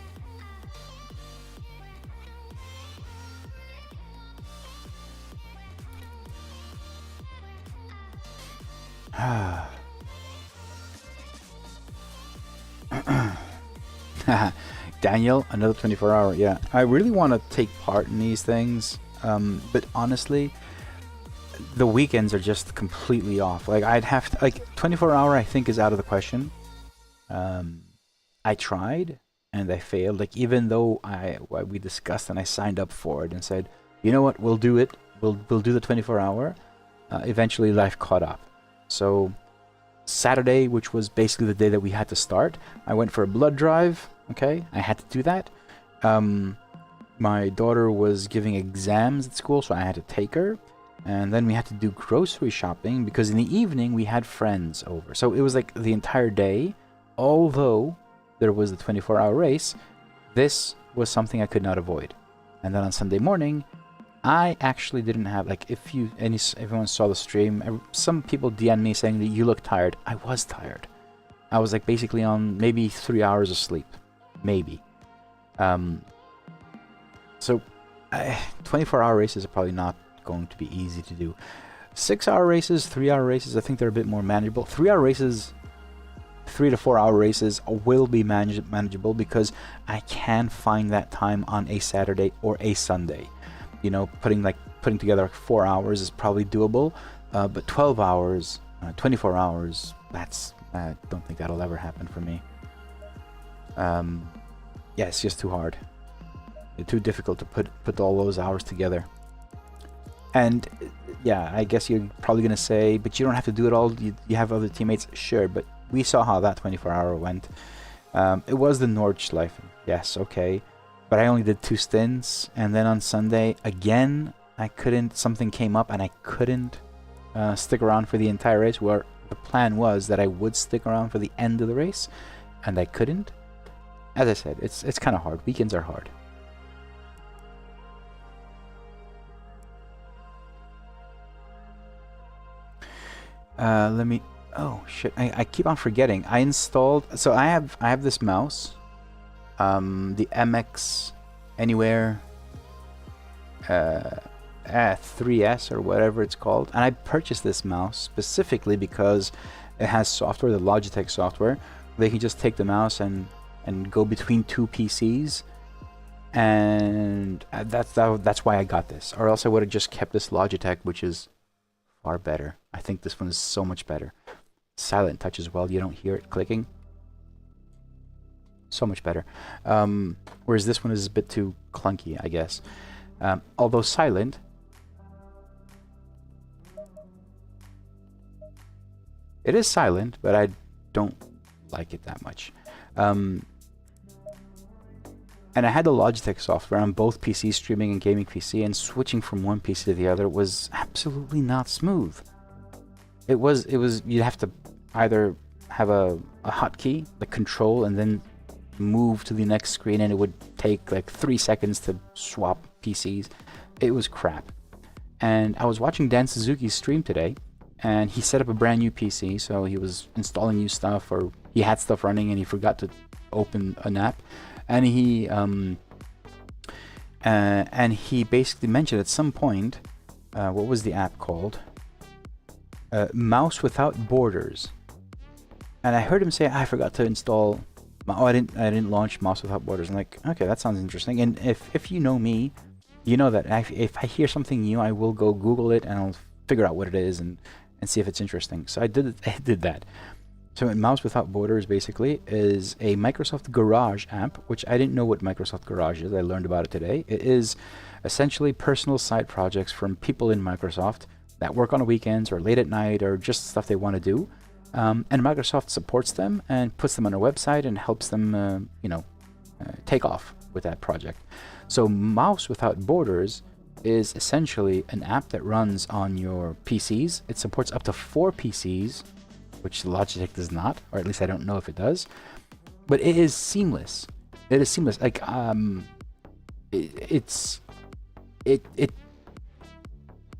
Daniel, another 24-hour. Yeah, I really want to take part in these things, but honestly, the weekends are just completely off. Like, I'd have to, like, 24-hour I think is out of the question. I tried and I failed. Like, even though we discussed and I signed up for it and said, you know what, we'll do it. We'll do the 24-hour. Eventually, life caught up. So Saturday, which was basically the day that we had to start, I went for a blood drive. Okay, I had to do that. My daughter was giving exams at school, so I had to take her. And then we had to do grocery shopping because in the evening we had friends over. So it was like the entire day. Although there was the 24-hour race, this was something I could not avoid. And then on Sunday morning, I actually didn't have, like, if everyone saw the stream, some people DM'd me saying that you look tired. I was tired. I was like basically on maybe 3 hours of sleep. Maybe. So 24-hour races are probably not going to be easy to do. 6-hour races, 3-hour races, I think they're a bit more manageable. 3-hour races, 3 to 4 hour races will be manageable because I can find that time on a Saturday or a Sunday. You know, putting together 4 hours is probably doable, but 12 hours, 24 hours, I don't think that'll ever happen for me. Yeah, it's just too hard. It's too difficult to put all those hours together. And yeah, I guess you're probably gonna say, but you don't have to do it all. You have other teammates, sure. But we saw how that 24-hour went. It was the Nordschleife, yes, okay. But I only did 2 stints, and then on Sunday again, I couldn't. Something came up, and I couldn't stick around for the entire race. Where the plan was that I would stick around for the end of the race, and I couldn't. As I said, it's kind of hard. Weekends are hard. Let me. Oh shit! I keep on forgetting. I installed. So I have this mouse, the MX Anywhere 3S or whatever it's called, and I purchased this mouse specifically because it has software, the Logitech software. They can just take the mouse and go between 2 PCs, and that's why I got this. Or else I would have just kept this Logitech, which is far better. I think this one is so much better. Silent touch as well. You don't hear it clicking. So much better. Whereas this one is a bit too clunky, I guess. Although silent. It is silent, but I don't like it that much. And I had the Logitech software on both PCs, streaming and gaming PC, and switching from one PC to the other was absolutely not smooth. It was you'd have to either have a hotkey, the control, and then move to the next screen, and it would take like 3 seconds to swap PCs. It was crap. And I was watching Dan Suzuki's stream today, and he set up a brand new PC, so he was installing new stuff, or he had stuff running and he forgot to open an app. And he basically mentioned at some point, what was the app called? Mouse Without Borders. And I heard him say, I forgot to install. Oh, I didn't launch Mouse Without Borders. I'm like, okay, that sounds interesting. And if you know me, you know that if I hear something new, I will go Google it and I'll figure out what it is and see if it's interesting. So I did that. So Mouse Without Borders basically is a Microsoft Garage app, which I didn't know what Microsoft Garage is. I learned about it today. It is essentially personal side projects from people in Microsoft that work on the weekends or late at night or just stuff they want to do. And Microsoft supports them and puts them on their website and helps them, take off with that project. So Mouse Without Borders is essentially an app that runs on your PCs. It supports up to 4 PCs, which Logitech does not, or at least I don't know if it does. But it is seamless. It is seamless. Like I'm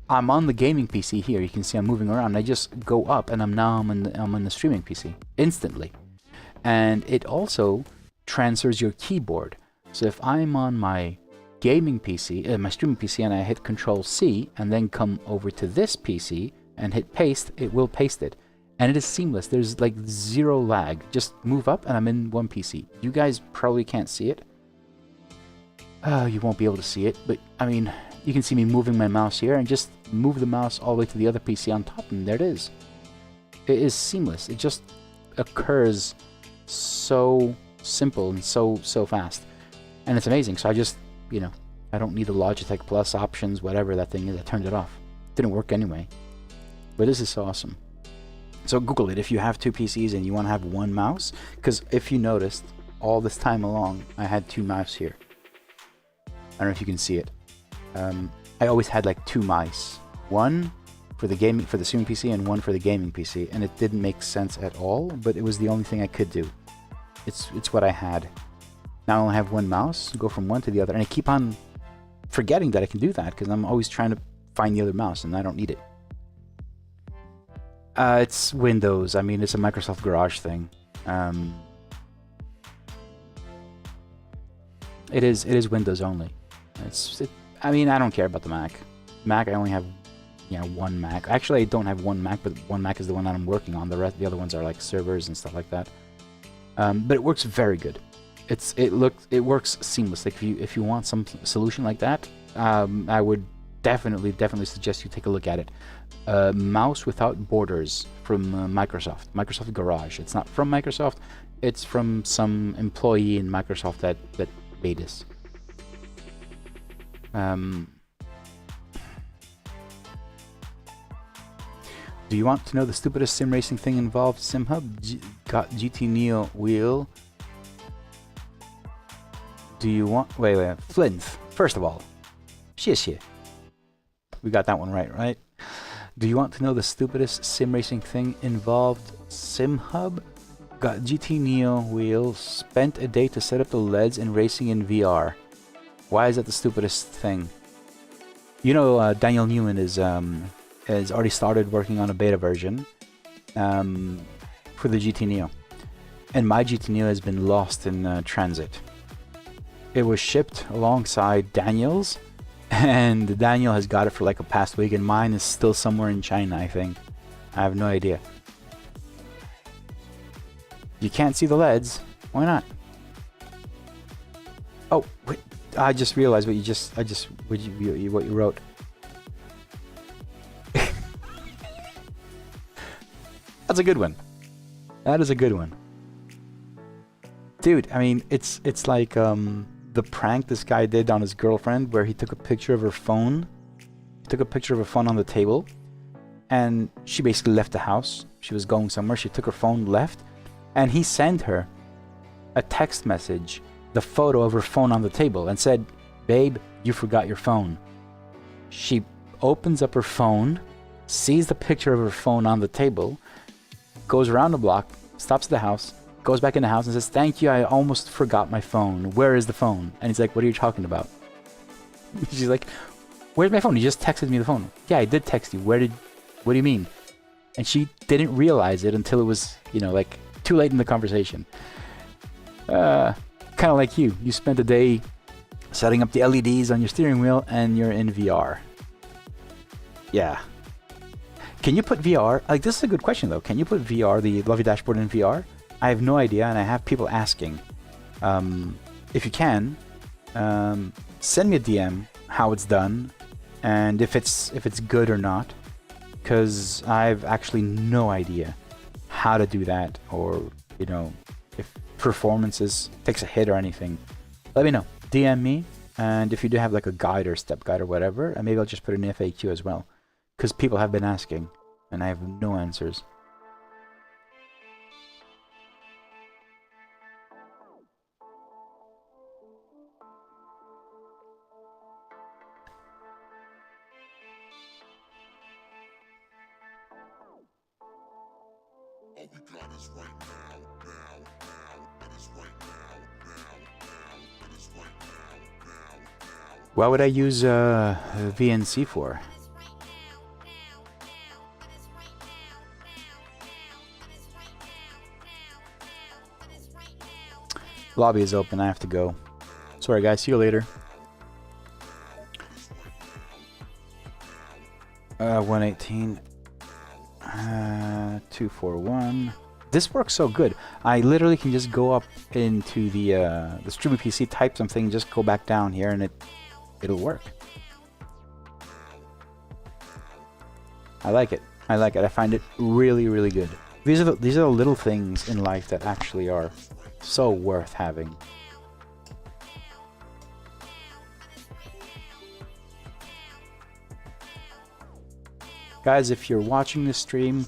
on the gaming PC here. You can see I'm moving around. I just go up, and I'm on the streaming PC instantly. And it also transfers your keyboard. So if I'm on my gaming PC, my streaming PC, and I hit Control C, and then come over to this PC and hit paste, it will paste it. And it is seamless. There's like zero lag. Just move up, and I'm in one PC. You guys probably can't see it. You won't be able to see it, but I mean, you can see me moving my mouse here and just move the mouse all the way to the other PC on top, and there it is. It is seamless. It just occurs so simple and so fast. And it's amazing. So I just, I don't need the Logitech Plus options, whatever that thing is. I turned it off. It didn't work anyway. But this is so awesome. So Google it if you have 2 PCs and you want to have one mouse. Because if you noticed, all this time along, I had 2 mice here. I don't know if you can see it. I always had like 2 mice. One for the streaming PC and one for the gaming PC. And it didn't make sense at all, but it was the only thing I could do. It's what I had. Now I only have 1 mouse, go from one to the other. And I keep on forgetting that I can do that because I'm always trying to find the other mouse and I don't need it. It's Windows. I mean, it's a Microsoft Garage thing. It is Windows only. I mean, I don't care about the Mac. Mac, I only have, 1 Mac. Actually, I don't have 1 Mac, but 1 Mac is the one that I'm working on. The other ones are like servers and stuff like that. But it works very good. It works seamlessly. If you want some solution like that, I would definitely suggest you take a look at it. Mouse Without Borders from Microsoft Garage. It's not from Microsoft. It's from some employee in Microsoft that made this. Do you want to know the stupidest sim racing thing involved? SimHub got GT Neo wheel. Do you want... Wait. Flinth. First of all. Shit. We got that one right? Do you want to know the stupidest sim racing thing involved? SimHub got GT Neo wheel. Spent a day to set up the LEDs in racing in VR. Why is that the stupidest thing? Daniel Newman has already started working on a beta version for the GT Neo. And my GT Neo has been lost in transit. It was shipped alongside Daniel's, and Daniel has got it for like a past week, and mine is still somewhere in China, I think. I have no idea. You can't see the LEDs. Why not? Oh, wait. I just realized what you wrote. That's a good one. That is a good one. Dude, I mean, it's like the prank this guy did on his girlfriend where he took a picture of her phone. He took a picture of her phone on the table, and she basically left the house. She was going somewhere. She took her phone, left, and he sent her a text message, the photo of her phone on the table, and said, "Babe, you forgot your phone." She opens up her phone, sees the picture of her phone on the table, goes around the block, stops at the house, goes back in the house and says, "Thank you, I almost forgot my phone. Where is the phone?" And he's like, "What are you talking about?" She's like, "Where's my phone? You just texted me the phone." "Yeah, I did text you. What do you mean?" And she didn't realize it until it was, like too late in the conversation. Kind of like you. You spent a day setting up the LEDs on your steering wheel and you're in VR. Yeah. Can you put VR? Like, this is a good question though. Can you put VR, the Lovely Dashboard, in VR? I have no idea, and I have people asking. If you can, send me a DM how it's done and if it's good or not, because I've actually no idea how to do that, or you know, if performances takes a hit or anything, let me know. DM me, and if you do have like a guide or step guide or whatever, and maybe I'll just put an FAQ as well, because people have been asking and I have no answers. What would I use VNC for? Lobby is open, I have to go. Sorry guys, see you later. 118. 241. This works so good. I literally can just go up into the streaming PC, type something, just go back down here, and it'll work. I like it. I like it. I find it really, really good. These are the little things in life that actually are so worth having. Guys, if you're watching this stream,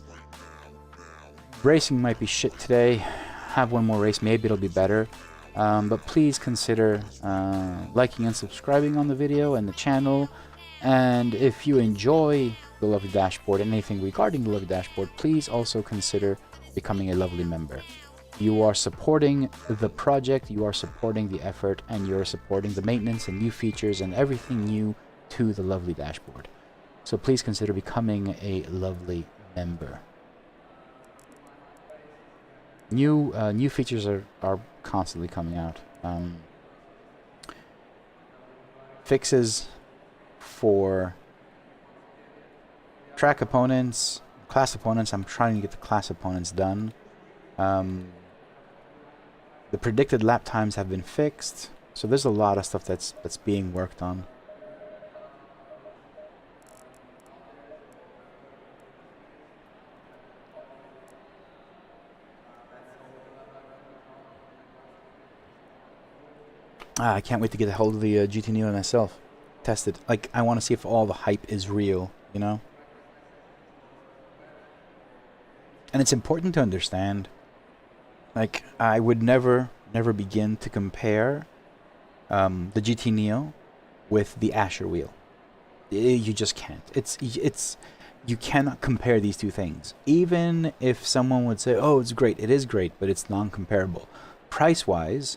racing might be shit today. Have one more race, maybe it'll be better. But please consider liking and subscribing on the video and the channel. And if you enjoy the Lovely Dashboard and anything regarding the Lovely Dashboard, please also consider becoming a Lovely member. You are supporting the project, you are supporting the effort, and you're supporting the maintenance and new features and everything new to the Lovely Dashboard. So please consider becoming a Lovely member. New features are constantly coming out. Fixes for track opponents, class opponents. I'm trying to get the class opponents done. The predicted lap times have been fixed, so there's a lot of stuff that's being worked on. I can't wait to get a hold of the GT Neo myself. Test it. Like, I want to see if all the hype is real, you know? And it's important to understand, like, I would never begin to compare the GT Neo with the Ascher wheel. You just can't. You cannot compare these two things. Even if someone would say, oh, it's great, it is great, but it's non-comparable. Price-wise,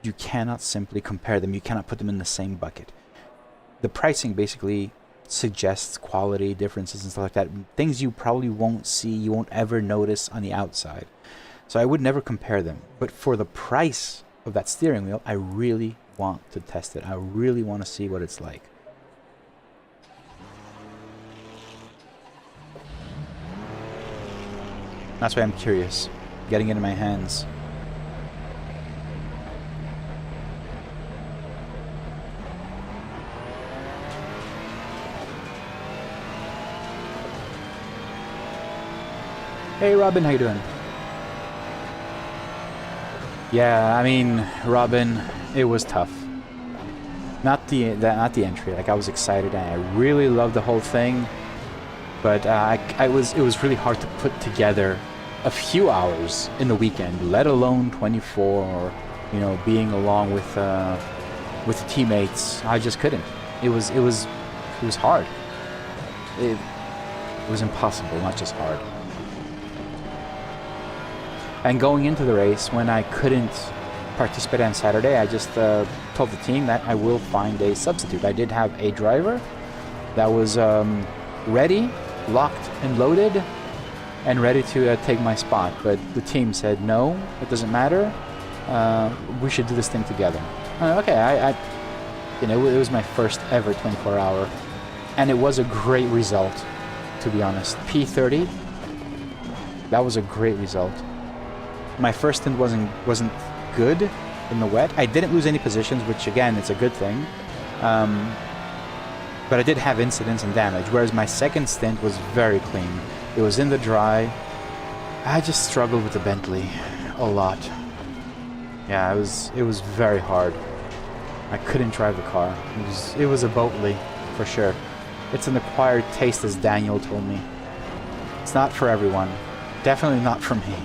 you cannot simply compare them. You cannot put them in the same bucket. The pricing basically suggests quality differences and stuff like that. Things you probably won't see, you won't ever notice on the outside. So I would never compare them. But for the price of that steering wheel, I really want to test it. I really want to see what it's like. That's why I'm curious, getting it in my hands. Hey Robin, how you doing? Yeah, I mean, Robin, it was tough. Not the entry. Like, I was excited and I really loved the whole thing, but it was really hard to put together a few hours in the weekend, let alone 24, or you know, being along with the teammates. I just couldn't. It was hard. It was impossible, not just hard. And going into the race, when I couldn't participate on Saturday, I just told the team that I will find a substitute. I did have a driver that was ready, locked and loaded, and ready to take my spot. But the team said, no, it doesn't matter. We should do this thing together. Okay, you know, it was my first ever 24-hour, and it was a great result, to be honest. P30, that was a great result. My first stint wasn't good in the wet. I didn't lose any positions, which again, it's a good thing. But I did have incidents and damage, whereas my second stint was very clean. It was in the dry. I just struggled with the Bentley a lot. Yeah, it was very hard. I couldn't drive the car. It was a Boatley, for sure. It's an acquired taste, as Daniel told me. It's not for everyone. Definitely not for me.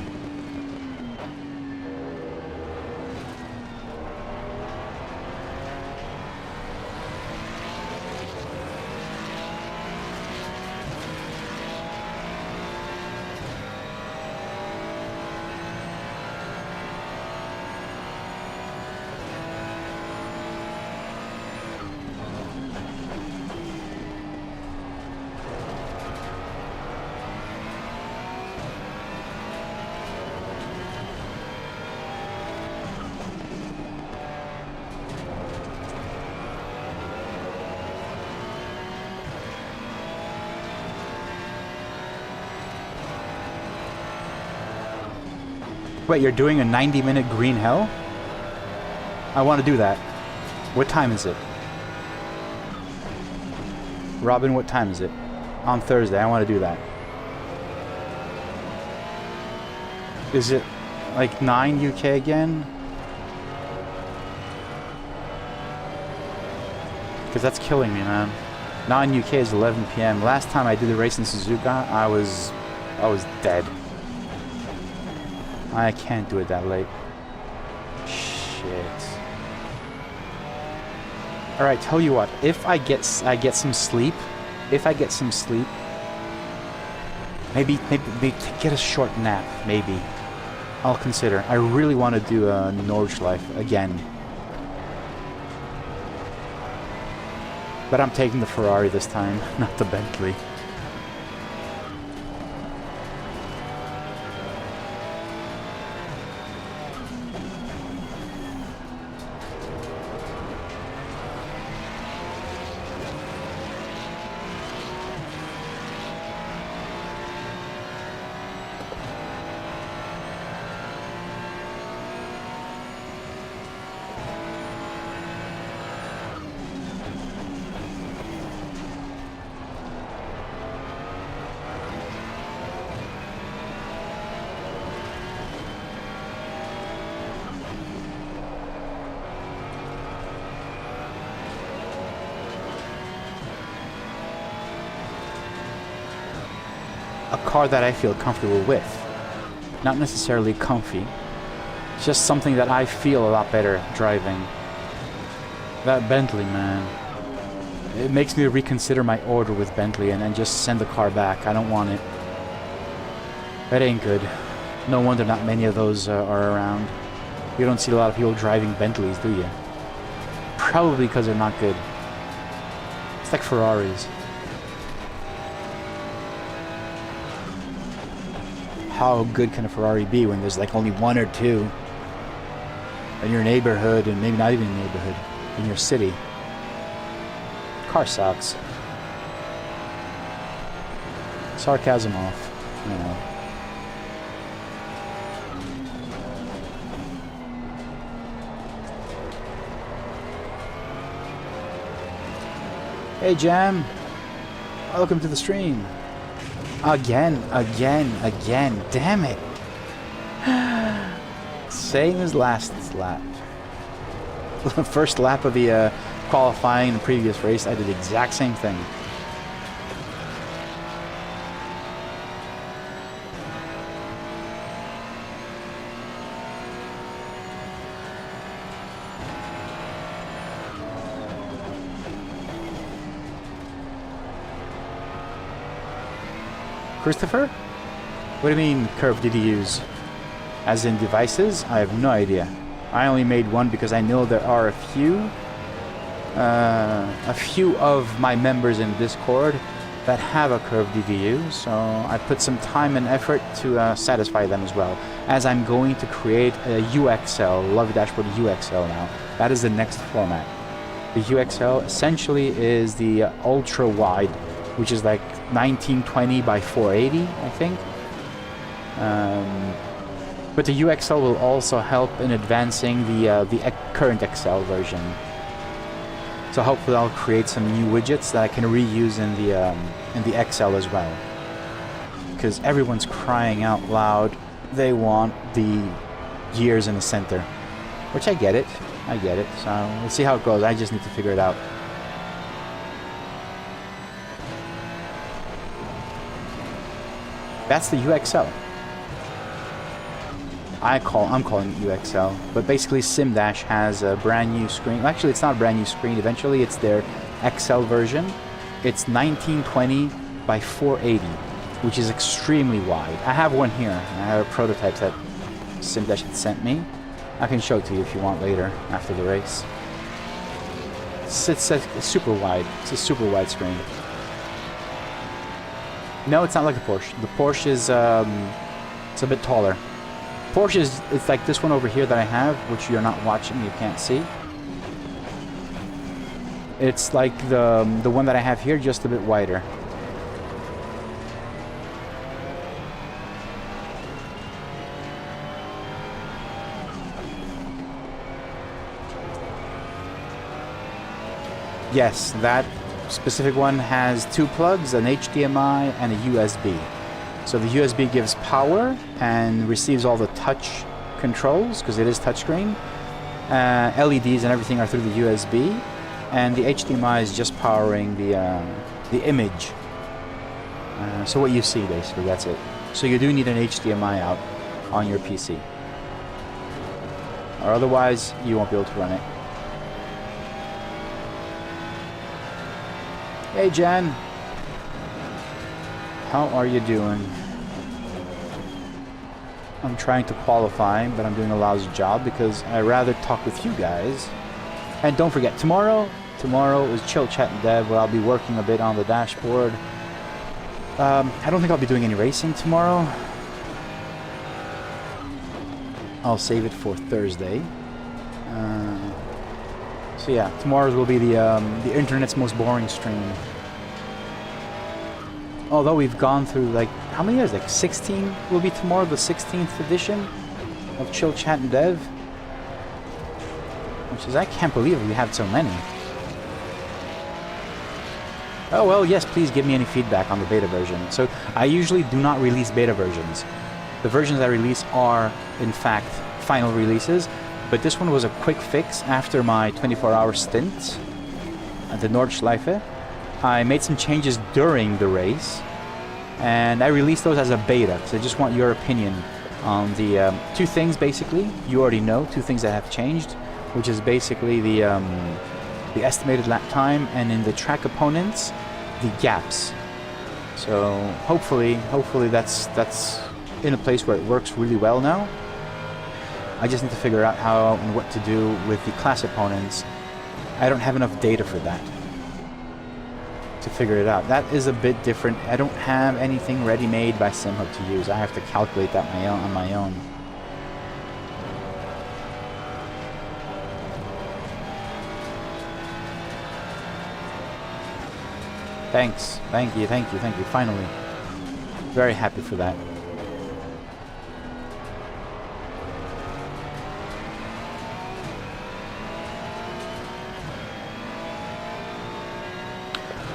Wait, you're doing a 90-minute green hell? I want to do that. What time is it? Robin, what time is it? On Thursday, I want to do that. Is it like 9 UK again? Because that's killing me, man. 9 UK is 11 PM. Last time I did the race in Suzuka, I was dead. I can't do it that late. Shit. All right, tell you what. If I get some sleep, maybe get a short nap. Maybe I'll consider. I really want to do a Nordschleife again. But I'm taking the Ferrari this time, not the Bentley. A car that I feel comfortable with. Not necessarily comfy. It's just something that I feel a lot better driving. That Bentley, man. It makes me reconsider my order with Bentley and then just send the car back. I don't want it. That ain't good. No wonder not many of those are around. You don't see a lot of people driving Bentleys, do you? Probably because they're not good. It's like Ferraris. How good can a Ferrari be when there's like only one or two in your neighborhood, and maybe not even in your neighborhood, in your city? Car sucks. Sarcasm off, you know. Hey Jam, welcome to the stream. Again. Damn it. Same as last lap. First lap of the qualifying in the previous race, I did the exact same thing. Christopher? What do you mean curve did he use? As in devices? I have no idea. I only made one because I know there are a few of my members in Discord that have a curved DVU, so I put some time and effort to satisfy them as well. As I'm going to create a UXL, Love Dashboard UXL now. That is the next format. The UXL essentially is the ultra wide, which is like 1920 by 480, I think. But the UXL will also help in advancing the current XL version. So hopefully I'll create some new widgets that I can reuse in the XL as well. because everyone's crying out loud. They want the gears in the center, which I get it. I get it. So we'll see how it goes. I just need to figure it out. That's the UXL. I'm calling it UXL, but basically SimDash has a brand new screen. Actually, it's not a brand new screen. Eventually, it's their XL version. It's 1920 by 480, which is extremely wide. I have one here. I have a prototype that SimDash had sent me. I can show it to you if you want later, after the race. It's super wide. It's a super wide screen. No, it's not like the Porsche. The Porsche is it's a bit taller. Porsche is, it's like this one over here that I have, which you're not watching, you can't see. It's like the one that I have here, just a bit wider. Yes, that specific one has two plugs, an HDMI and a USB. So the USB gives power and receives all the touch controls, because it is touchscreen. LEDs and everything are through the USB, and the HDMI is just powering the image. So what you see, basically, that's it. So you do need an HDMI out on your PC, or otherwise you won't be able to run it. Hey Jan, how are you doing? I'm trying to qualify, but I'm doing a lousy job because I rather talk with you guys. And don't forget, tomorrow is Chill Chat and Dev, where I'll be working a bit on the dashboard. I don't think I'll be doing any racing tomorrow. I'll save it for Thursday. So yeah, tomorrow's will be the internet's most boring stream. Although we've gone through, like, how many years? Like 16 will be tomorrow, the 16th edition of Chill Chat and Dev. Which is, I can't believe we have so many. Oh well, yes, please give me any feedback on the beta version. So I usually do not release beta versions. The versions I release are, in fact, final releases. But this one was a quick fix after my 24-hour stint at the Nordschleife. I made some changes during the race, and I released those as a beta, so I just want your opinion on the two things, basically. You already know, two things that have changed, which is basically the estimated lap time, and in the track components, the gaps. So hopefully that's in a place where it works really well now. I just need to figure out how and what to do with the class opponents. I don't have enough data for that to figure it out. That is a bit different. I don't have anything ready-made by SimHub to use. I have to calculate that on my own. Thanks. Thank you. Finally. Very happy for that.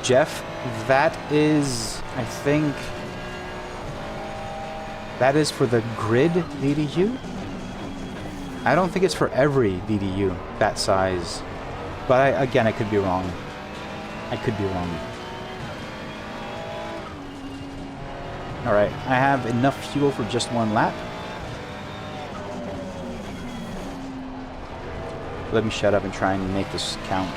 Jeff, that is, I think, that is for the grid DDU. I don't think it's for every DDU that size, but again, I could be wrong. All right, I have enough fuel for just one lap. Let me shut up and try and make this count.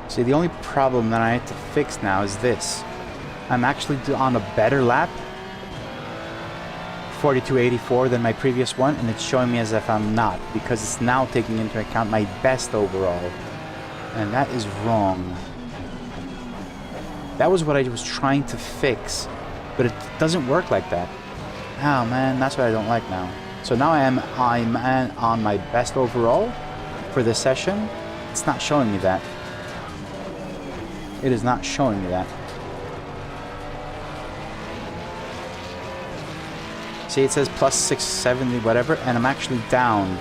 See, the only problem that I have to fix now is this. I'm actually on a better lap, 42.84, than my previous one, and it's showing me as if I'm not, because it's now taking into account my best overall. And that is wrong. That was what I was trying to fix, but it doesn't work like that. Oh man, that's what I don't like now. So now I'm on my best overall for this session. It's not showing me that. It is not showing me that. See, it says plus 670 whatever, and I'm actually down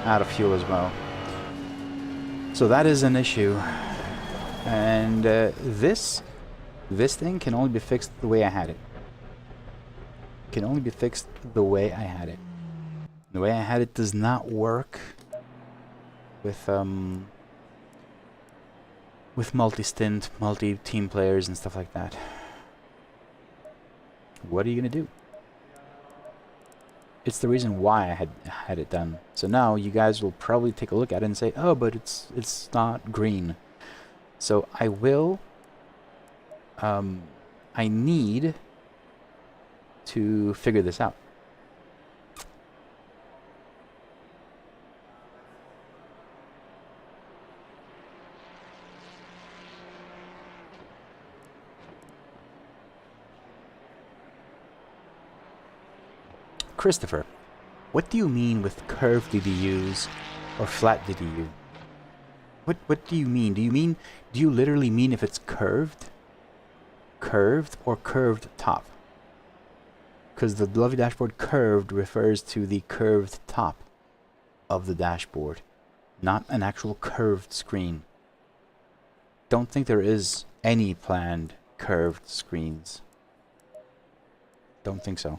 out of fuel as well. So that is an issue. And this thing can only be fixed the way I had it. Can only be fixed the way I had it. The way I had it does not work with multi-stint, multi-team players and stuff like that. What are you gonna do? It's the reason why I had it done. So now you guys will probably take a look at it and say, "Oh, but it's not green." So I will. I need to figure this out. Christopher, what do you mean with curved DDUs or flat DDU? What do you mean? Do you literally mean if it's curved? Curved or curved top? Because the lovely dashboard curved refers to the curved top of the dashboard, not an actual curved screen. Don't think there is any planned curved screens. Don't think so.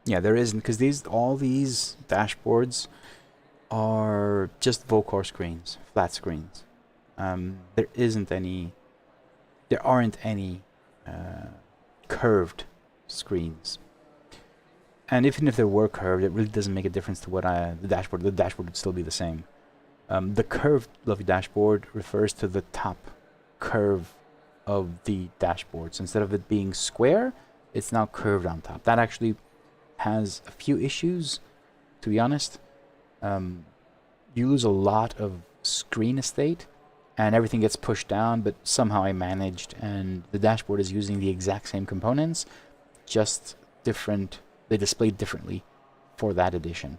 Yeah, there isn't, because all these dashboards are just Vocor screens, flat screens. There aren't any curved screens. And even if there were curved, it really doesn't make a difference to what the dashboard would still be the same. The curved lovely dashboard refers to the top curve of the dashboard. So instead of it being square, it's now curved on top. That actually has a few issues, to be honest. You lose a lot of screen estate and everything gets pushed down, but somehow I managed, and the dashboard is using the exact same components, just different. They displayed differently for that edition.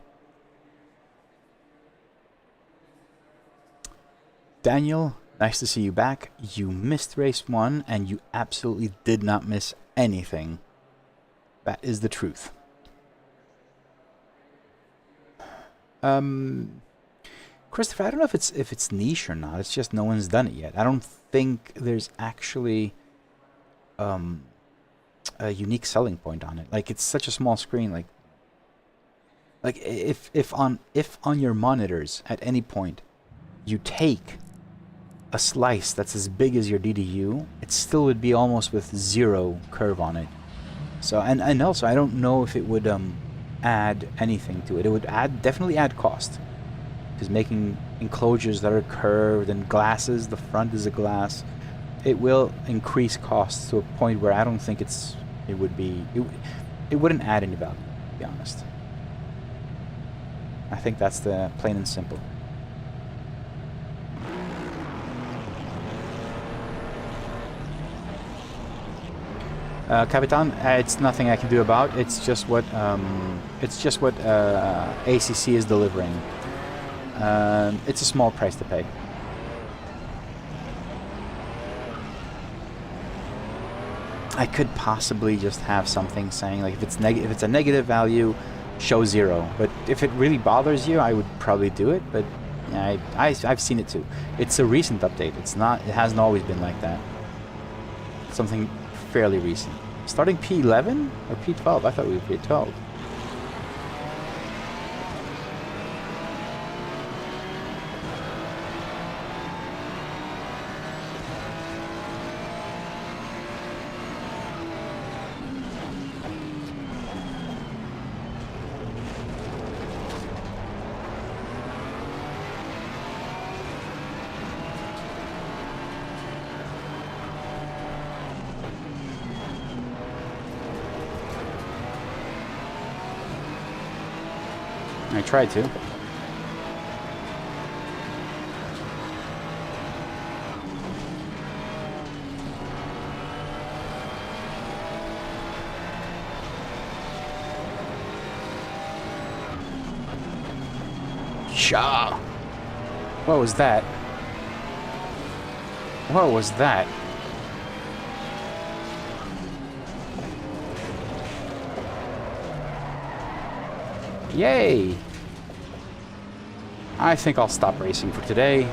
Daniel, nice to see you back. You missed race 1 and you absolutely did not miss anything. That is the truth. Christopher, I don't know if it's niche or not. It's just no one's done it yet. I don't think there's actually a unique selling point on it. Like, it's such a small screen. Like if on your monitors at any point you take a slice that's as big as your DDU, it still would be almost with zero curve on it. So and also I don't know if it would add anything to it. It would definitely add cost, because making enclosures that are curved and glasses, the front is a glass, it will increase costs to a point where I don't think it wouldn't add any value, to be honest. I think that's the plain and simple. Capitan, it's nothing I can do about. It's just what ACC is delivering. It's a small price to pay. I could possibly just have something saying, like, if it's a negative value, show 0. But if it really bothers you, I would probably do it. But Yeah, I've seen it too. It's a recent update. It's not. It hasn't always been like that. Something fairly recent. Starting P11 or P12? I thought we were P12. I tried to. Shaw. What was that? What was that? Yay! I think I'll stop racing for today.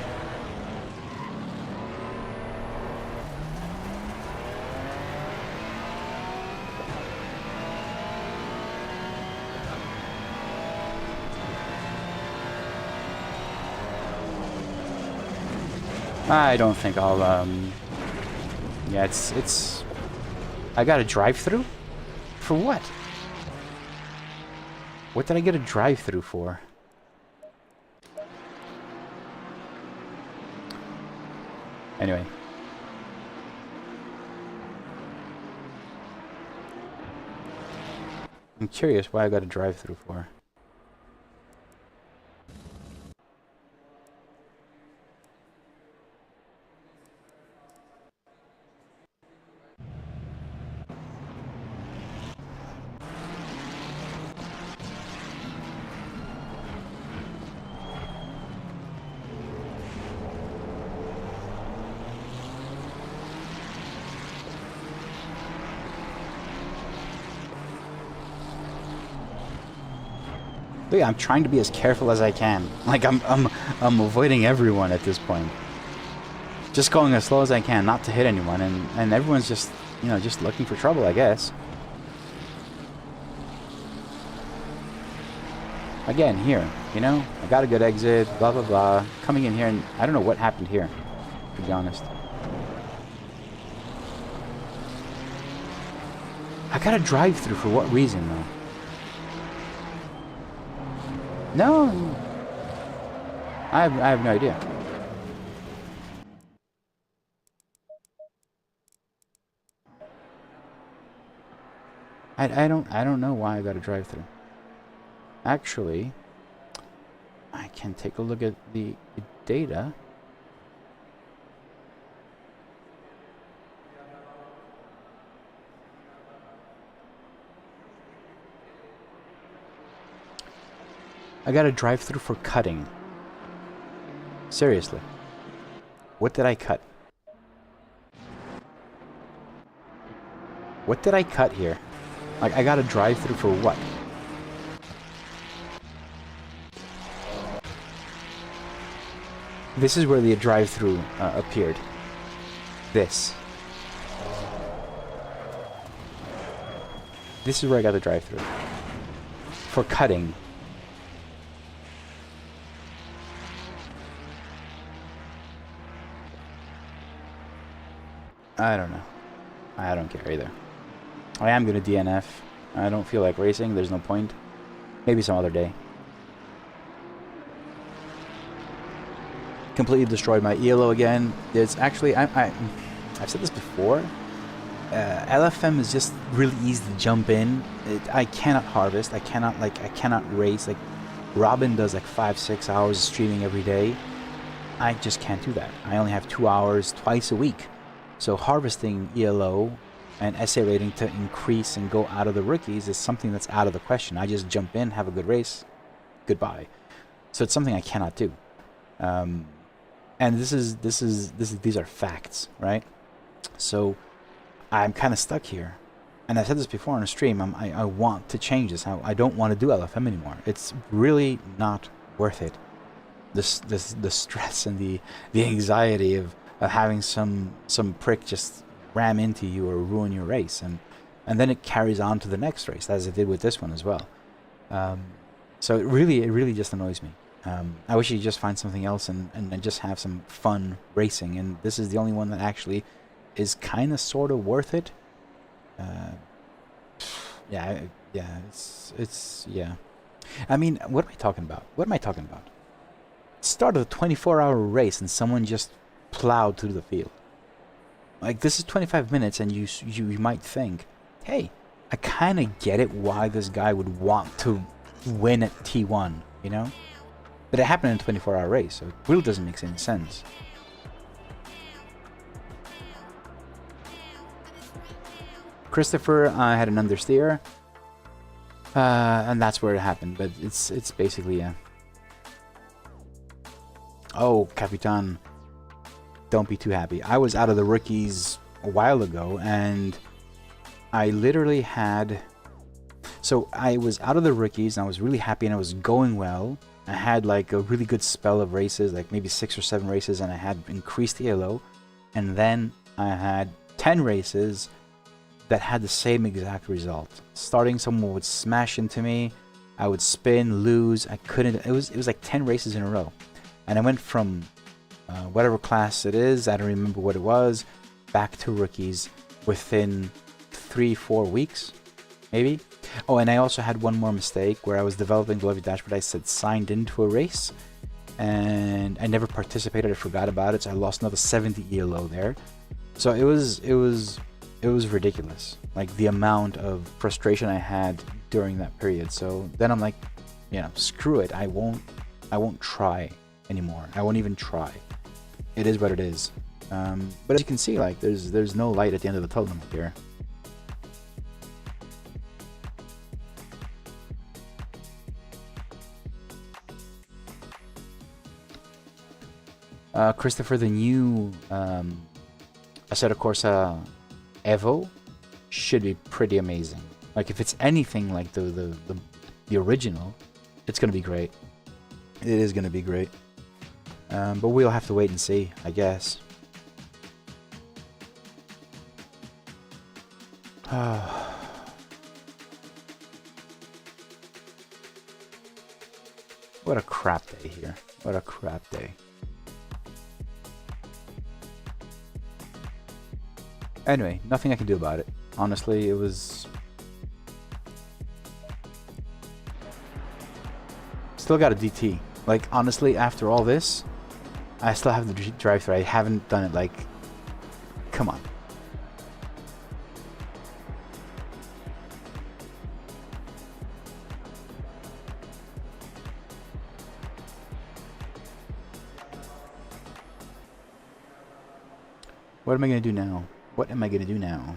I don't think I'll, yeah, it's... I got a drive-through? For what? What did I get a drive-through for? Anyway. I'm curious why I got a drive-through for. But yeah, I'm trying to be as careful as I can. Like I'm avoiding everyone at this point. Just going as slow as I can, not to hit anyone, and everyone's just, you know, just looking for trouble, I guess. Again, here, you know, I got a good exit, blah blah blah. Coming in here, and I don't know what happened here, to be honest. I got a drive-through for what reason, though? No, I have no idea. I don't know why I got a drive-through. Actually, I can take a look at the data. I got a drive-through for cutting. Seriously. What did I cut? What did I cut here? Like, I got a drive-through for what? This is where the drive-through appeared. This. This is where I got the drive-through. For cutting. I don't know. I don't care either. I am going to DNF. I don't feel like racing. There's no point. Maybe some other day. Completely destroyed my ELO again. It's actually... I've said this before. LFM is just really easy to jump in. I cannot harvest. I cannot race. Like, Robin does like 5-6 hours streaming every day. I just can't do that. I only have 2 hours twice a week. So harvesting ELO and SA rating to increase and go out of the rookies is something that's out of the question. I just jump in, have a good race, goodbye. So it's something I cannot do. And these are facts, right? So I'm kind of stuck here. And I've said this before on a stream. I want to change this. I don't want to do LFM anymore. It's really not worth it. the stress and the anxiety of having some prick just ram into you or ruin your race, and then it carries on to the next race, as it did with this one as well. So it really just annoys me. I wish you just find something else and just have some fun racing, and this is the only one that actually is kind of sort of worth it. Yeah, yeah. I mean, what am I talking about? What am I talking about? Start of a 24-hour race and someone just plowed through the field. Like, this is 25 minutes, and you might think, hey, I kind of get it why this guy would want to win at T1, you know? But it happened in a 24-hour race, so it really doesn't make any sense. Christopher had an understeer, and that's where it happened. But it's basically oh, Capitan, don't be too happy. I was out of the rookies a while ago, and I literally had. So I was out of the rookies, and I was really happy, and it was going well. I had like a really good spell of races, like maybe 6 or 7 races, and I had increased ELO, and then I had 10 races that had the same exact result. Starting, someone would smash into me, I would spin, lose, I couldn't. It was like 10 races in a row, and I went from whatever class it is, I don't remember what it was, back to rookies within 3-4 weeks, maybe. Oh, and I also had one more mistake where I was developing the Levy dashboard. I said signed into a race, and I never participated. I forgot about it, so I lost another 70 ELO there. So it was ridiculous, like the amount of frustration I had during that period. So then I'm like, you know, screw it. I won't try anymore. I won't even try. It is what it is. But as you can see, like there's no light at the end of the tunnel here. Christopher, the new Assetto Corsa Evo should be pretty amazing. Like, if it's anything like the original, it's gonna be great. It is gonna be great. But we'll have to wait and see, I guess. What a crap day here. What a crap day. Anyway, nothing I can do about it. Honestly, it was... Still got a DT. Like, honestly, after all this, I still have the drive-thru. I haven't done it, like... Come on. What am I gonna do now? What am I gonna do now?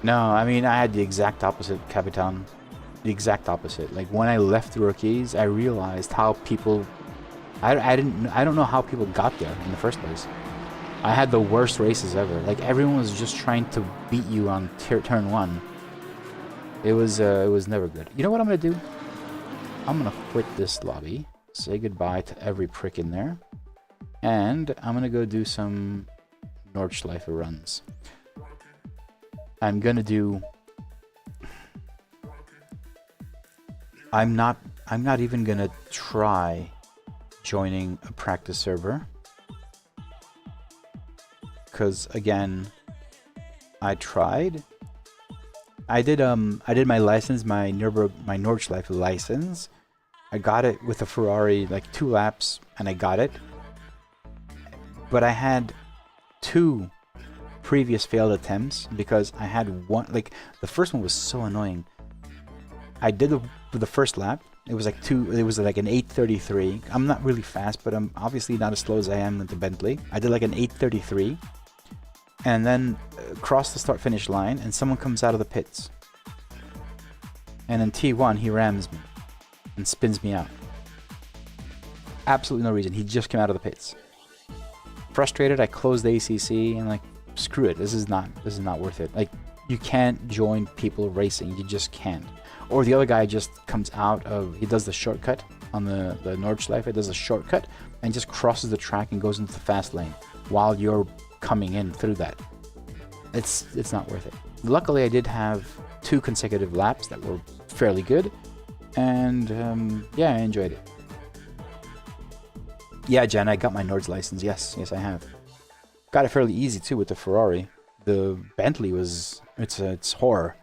No, I mean, I had the exact opposite, Capitan. The exact opposite. Like, when I left the rookies, I realized how people... I don't know how people got there in the first place. I had the worst races ever. Like, everyone was just trying to beat you on turn 1. It was never good. You know what I'm gonna do? I'm gonna quit this lobby, say goodbye to every prick in there, and I'm gonna go do some Nordschleife runs. I'm gonna do... I'm not even gonna try joining a practice server. Because again, I tried. I did my license, my Nordschleife license. I got it with a Ferrari, like 2 laps, and I got it. But I had 2 previous failed attempts because I had one. Like, the first one was so annoying. I did the first lap. It was like it was like an 8:33. I'm not really fast, but I'm obviously not as slow as I am with the Bentley. I did like an 8:33. And then cross the start-finish line, and someone comes out of the pits. And in T1, he rams me and spins me out. Absolutely no reason. He just came out of the pits. frustrated, I closed the ACC and like, screw it. This is not worth it. Like, you can't join people racing. You just can't. Or the other guy just comes out of, he does the shortcut on the Nordschleife, it does a shortcut and just crosses the track and goes into the fast lane while you're coming in through that. It's not worth it. Luckily, I did have 2 consecutive laps that were fairly good, and yeah, I enjoyed it. Yeah, Jen, I got my Nord's license. Yes, I have. Got it fairly easy too with the Ferrari. The Bentley was, it's horror.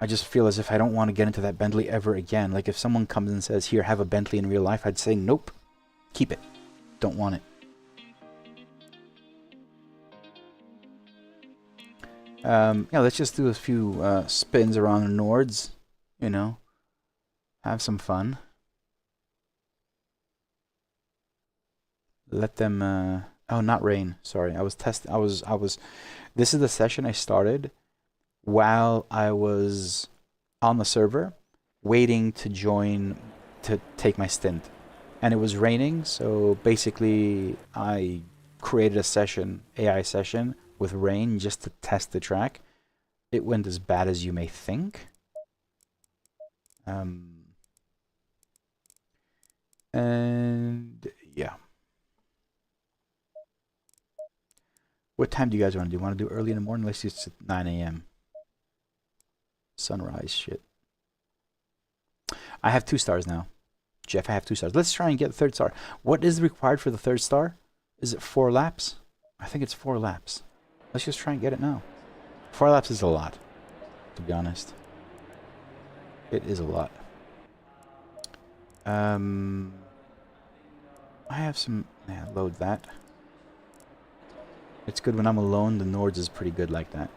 I just feel as if I don't want to get into that Bentley ever again. Like, if someone comes and says, here, have a Bentley in real life, I'd say, nope, keep it. Don't want it. Yeah, let's just do a few spins around the Nords, you know, have some fun. Let them, oh, not rain, sorry, I was this is the session I started while I was on the server, waiting to join, to take my stint. And it was raining, so basically I created a session, AI session, with rain just to test the track. It went as bad as you may think. And yeah. What time do you guys want to do? Want to do early in the morning? Let's just at 9 a.m. Sunrise shit. I have 2 stars now. Jeff, I have 2 stars. Let's try and get the 3rd star. What is required for the 3rd star? Is it 4 laps? I think it's 4 laps. Let's just try and get it now. 4 laps is a lot, to be honest. It is a lot. I have some... Yeah, load that. It's good when I'm alone. The Nords is pretty good like that.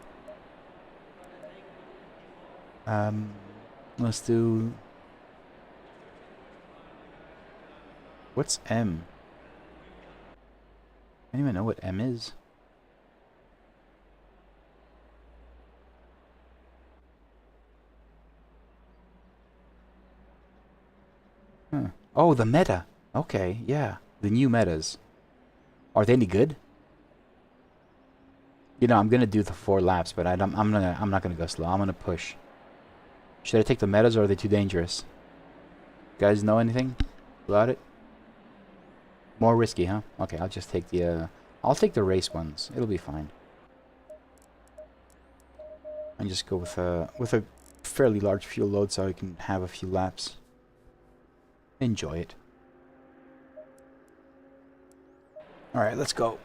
Let's do... What's M? I don't even know what M is. Huh. Oh, the meta. Okay, yeah. The new metas. Are they any good? You know, I'm gonna do the 4 laps, but I'm not gonna go slow. I'm gonna push. Should I take the metas, or are they too dangerous? You guys know anything about it? More risky, huh? Okay, I'll just take the I'll take the race ones. It'll be fine. And just go with a fairly large fuel load so I can have a few laps. Enjoy it. All right, let's go.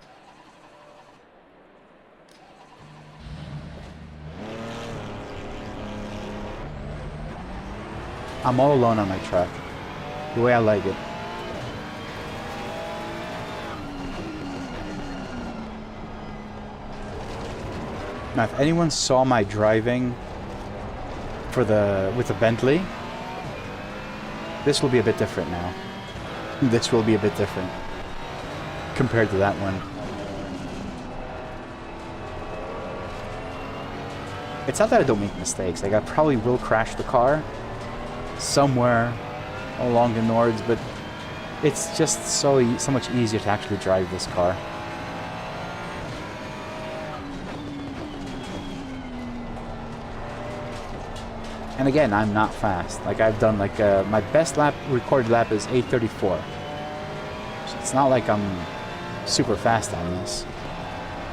I'm all alone on my track. The way I like it. Now, if anyone saw my driving for with the Bentley, this will be a bit different now. This will be a bit different compared to that one. It's not that I don't make mistakes. Like, I probably will crash the car somewhere along the Nords, but it's just so much easier to actually drive this car. And again, I'm not fast. Like, I've done like my best recorded lap is 8:34. So it's not like I'm super fast on this,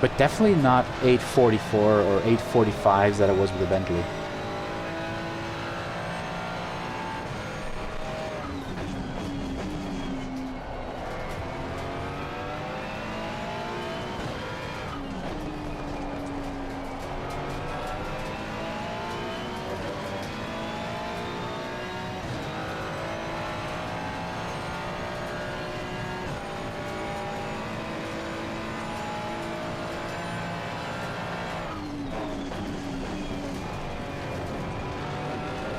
but definitely not 8:44 or 8:45s that I was with the Bentley.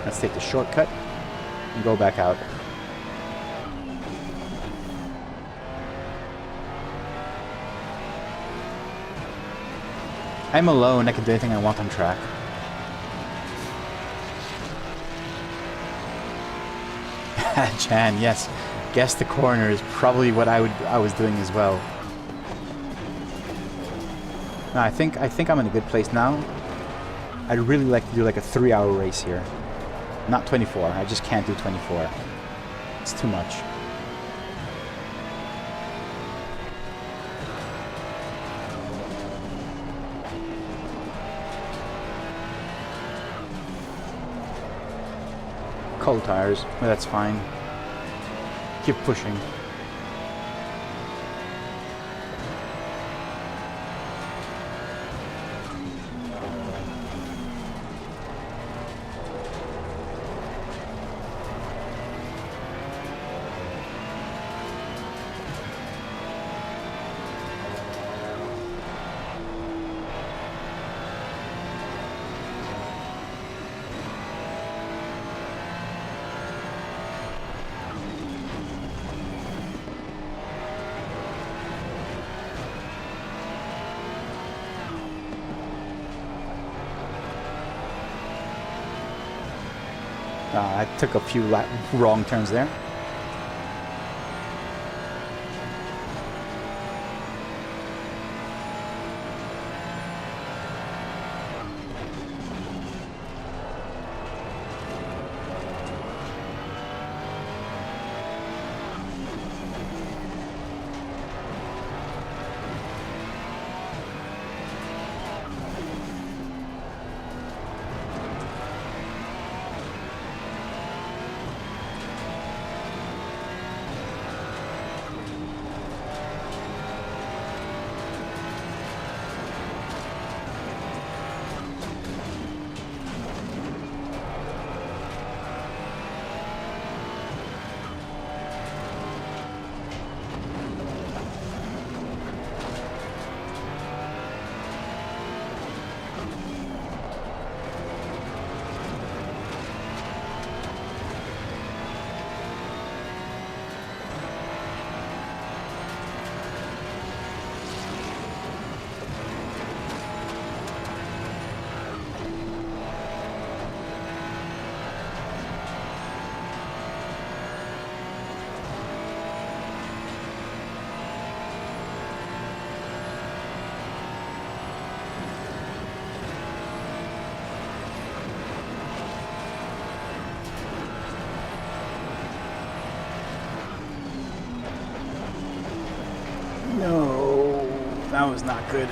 Let's take the shortcut and go back out. I'm alone, I can do anything I want on track. Chan, yes. Guess the corner is probably what I was doing as well. No, I think I'm in a good place now. I'd really like to do like a 3-hour race here. Not 24. I just can't do 24. It's too much. Cold tires, but that's fine. Keep pushing. I took a few wrong turns there. No, that was not good.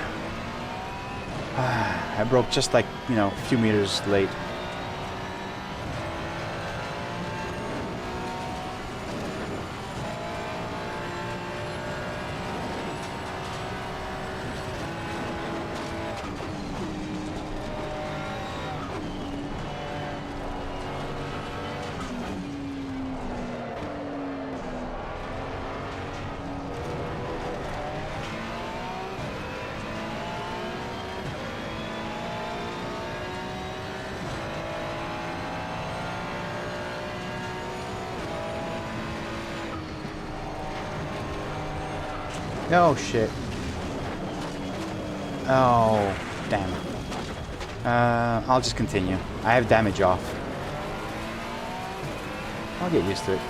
I broke just like, you know, a few meters late. Oh shit. Oh, damn. I'll just continue. I have damage off. I'll get used to it.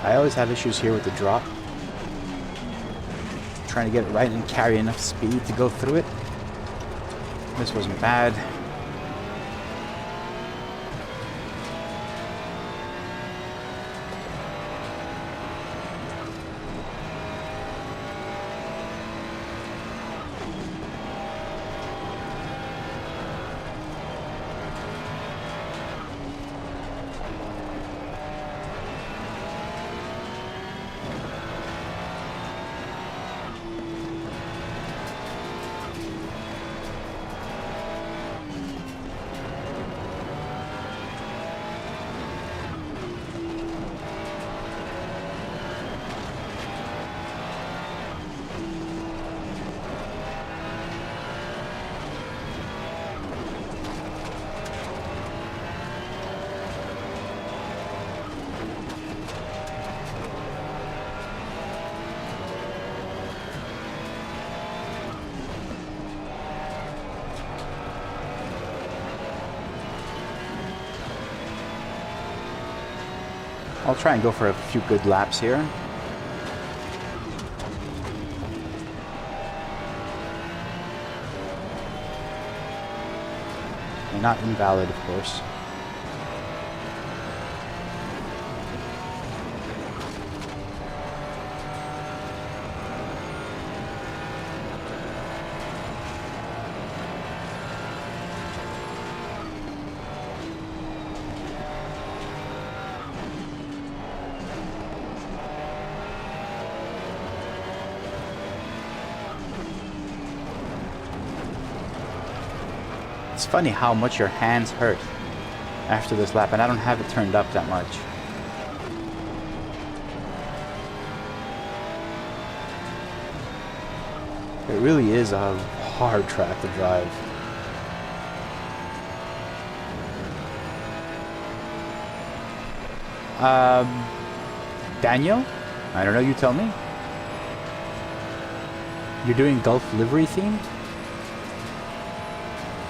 I always have issues here with the drop. Trying to get it right and carry enough speed to go through it. This wasn't bad. I'll try and go for a few good laps here. And not invalid, of course. It's funny how much your hands hurt after this lap, and I don't have it turned up that much. It really is a hard track to drive. Daniel? I don't know, you tell me. You're doing Gulf livery themed?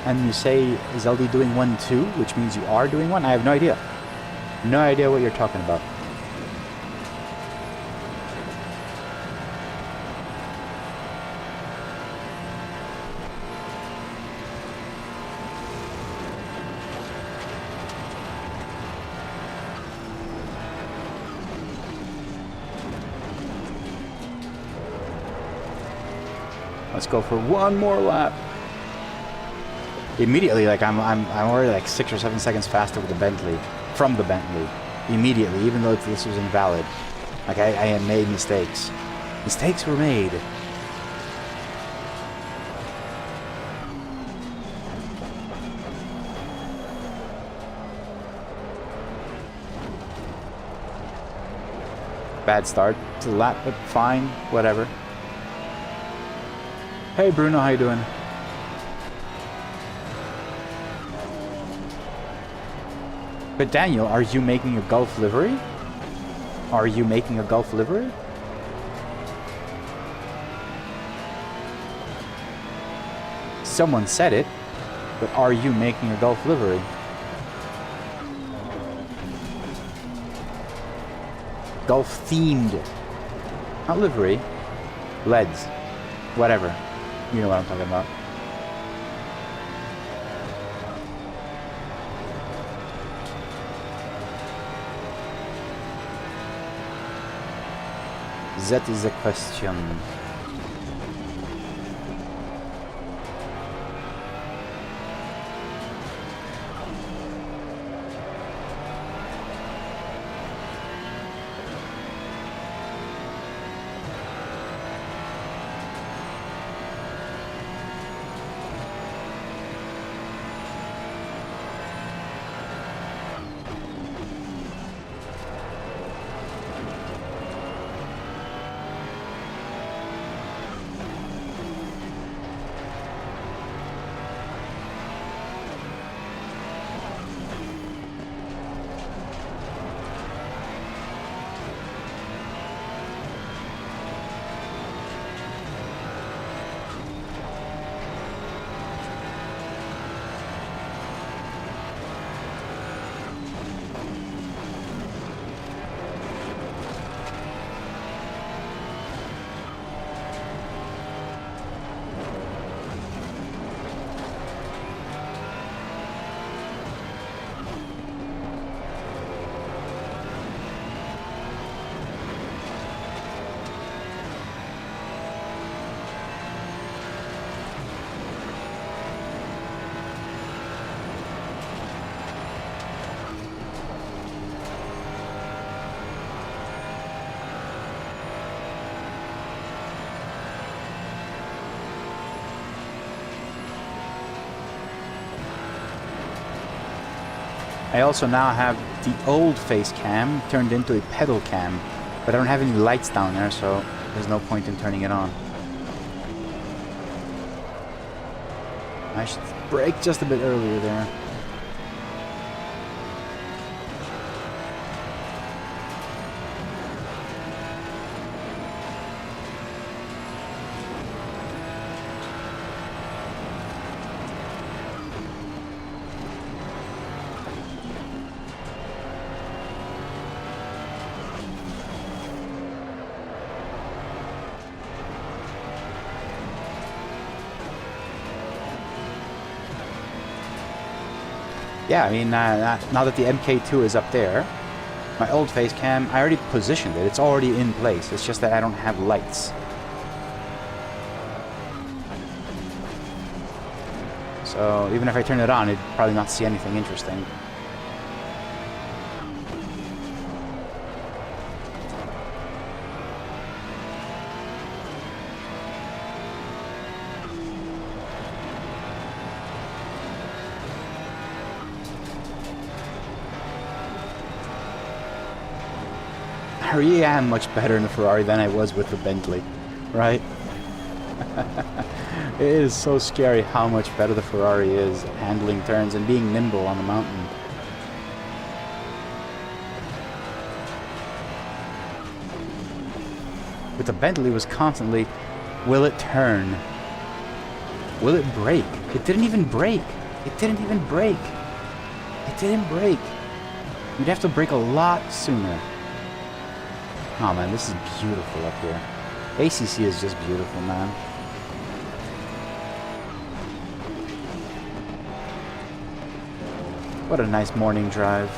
And you say, is LD doing one too? Which means you are doing one? I have no idea. No idea what you're talking about. Let's go for one more lap. Immediately, like I'm already like 6 or 7 seconds faster with the Bentley, from the Bentley. Immediately, even though this was invalid. Like I had made mistakes. Mistakes were made. Bad start to the lap, but fine, whatever. Hey Bruno, how you doing? But Daniel, are you making a Gulf livery? Are you making a Gulf livery? Someone said it, but are you making a Gulf livery? Gulf themed. Not livery. LEDs. Whatever. You know what I'm talking about. That is the question. I also now have the old face cam turned into a pedal cam, but I don't have any lights down there, so there's no point in turning it on. I should brake just a bit earlier there. Yeah, I mean, now that the MK2 is up there, my old face cam, I already positioned it. It's already in place. It's just that I don't have lights. So even if I turn it on, it'd probably not see anything interesting. I really am much better in the Ferrari than I was with the Bentley, right? It is so scary how much better the Ferrari is at handling turns and being nimble on the mountain. With the Bentley, it was constantly, will it turn? Will it brake? It didn't even brake. It didn't even brake. It didn't brake. You'd have to brake a lot sooner. Oh man, this is beautiful up here. ACC is just beautiful, man. What a nice morning drive.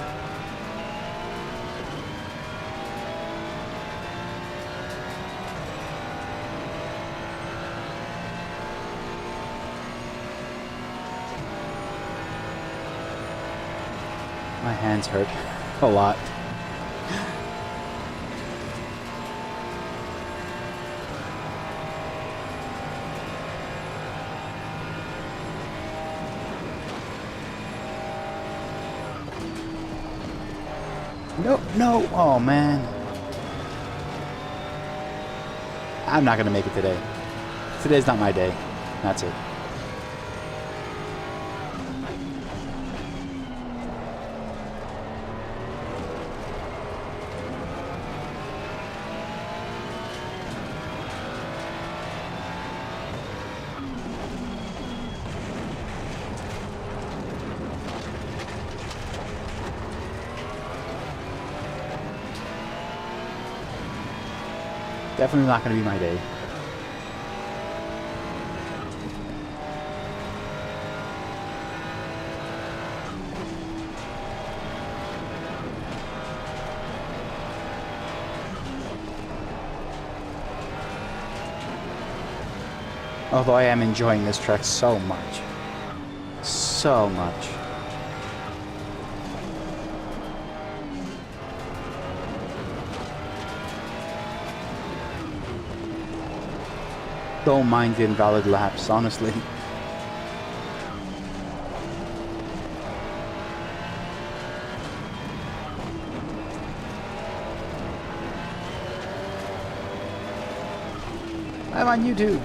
My hands hurt a lot. No, no, oh man. I'm not gonna make it today. Today's not my day. That's it. Definitely not going to be my day. Although I am enjoying this track so much. So much. Don't mind the invalid laps, honestly. I'm on YouTube.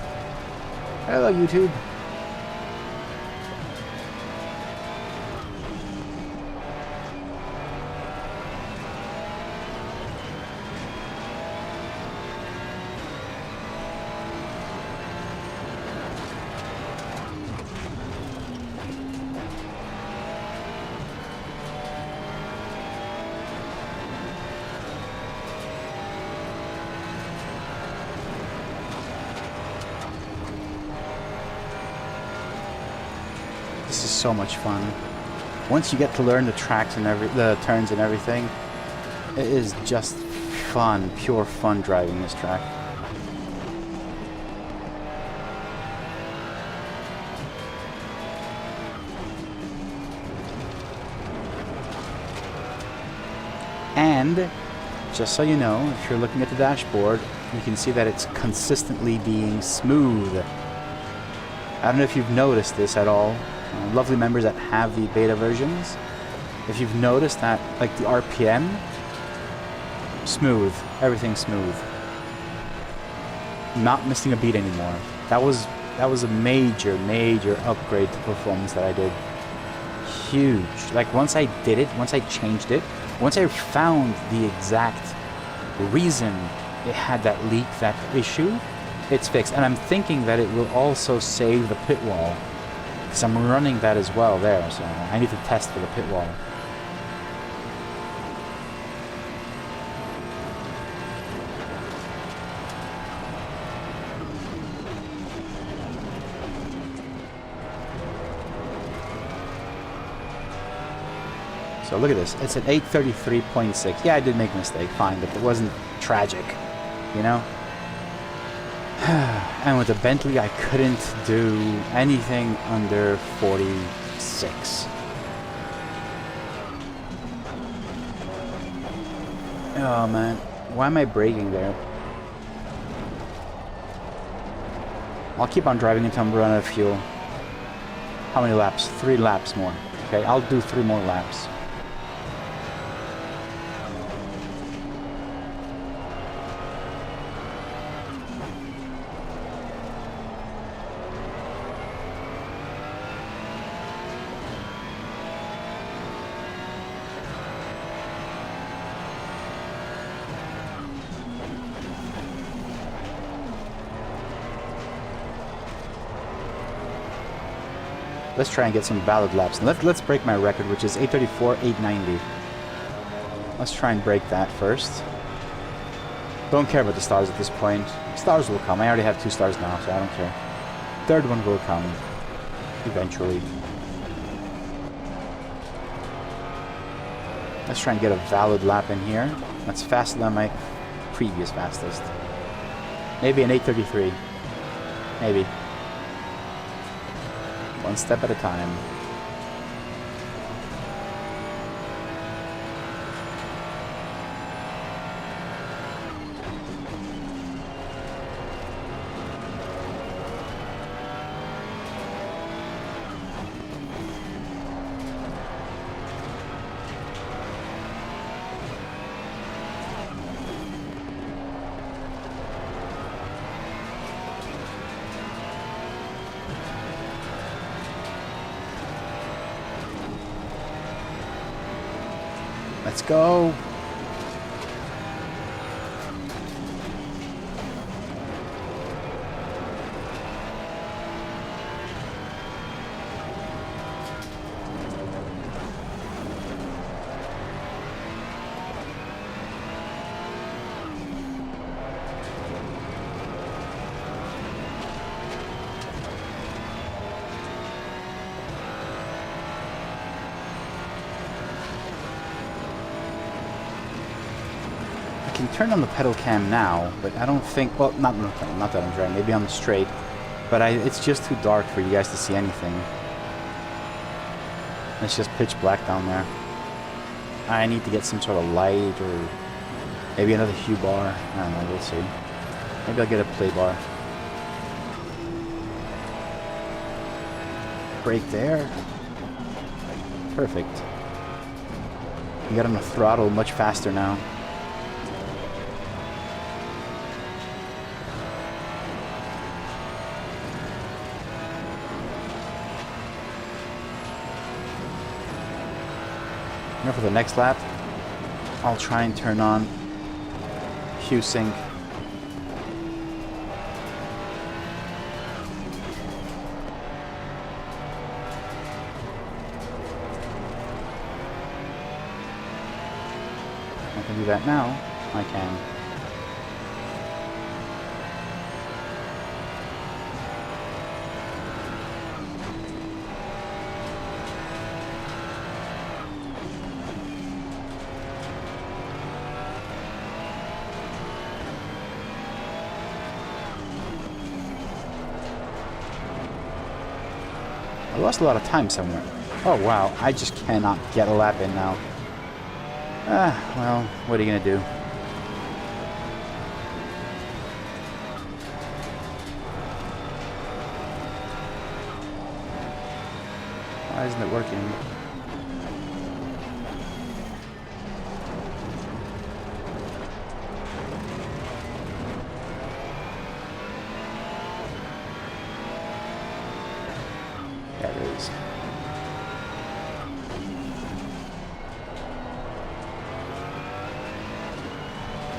Hello, YouTube. This is so much fun. Once you get to learn the tracks and the turns and everything, it is just fun, pure fun driving this track. And just so you know, if you're looking at the dashboard, you can see that it's consistently being smooth. I don't know if you've noticed this at all. Lovely members that have the beta versions, if you've noticed that, like the RPM, smooth, everything's smooth. Not missing a beat anymore. That was a major upgrade to performance that I did. Huge. Like once I did it, once I changed it, once I found the exact reason it had that leak, that issue, it's fixed. And I'm thinking that it will also save the pit wall, because I'm running that as well there, so I need to test for the pit wall. So look at this, it's at 833.6. Yeah, I did make a mistake, fine, but it wasn't tragic, you know? And with the Bentley, I couldn't do anything under 46. Oh man, why am I braking there? I'll keep on driving until I'm running out of fuel. How many laps? 3 laps more. Okay, I'll do 3 more laps. Let's try and get some valid laps. Let's break my record, which is 8:34.890. Let's try and break that first. Don't care about the stars at this point. Stars will come. I already have 2 stars now, so I don't care. Third one will come eventually. Let's try and get a valid lap in here. That's faster than my previous fastest. Maybe an 8:33. Maybe. One step at a time. Let's go. I can turn on the pedal cam now, but I don't think, well, not that I'm driving, maybe on the straight, but it's just too dark for you guys to see anything. It's just pitch black down there. I need to get some sort of light or maybe another hue bar. I don't know, we'll see. Maybe I'll get a play bar. Brake there. Perfect. You got on the throttle much faster now. Now for the next lap, I'll try and turn on hue sync. I can do that now. I can. I lost a lot of time somewhere. Oh wow, I just cannot get a lap in now. Well, what are you gonna do? Why isn't it working? settings.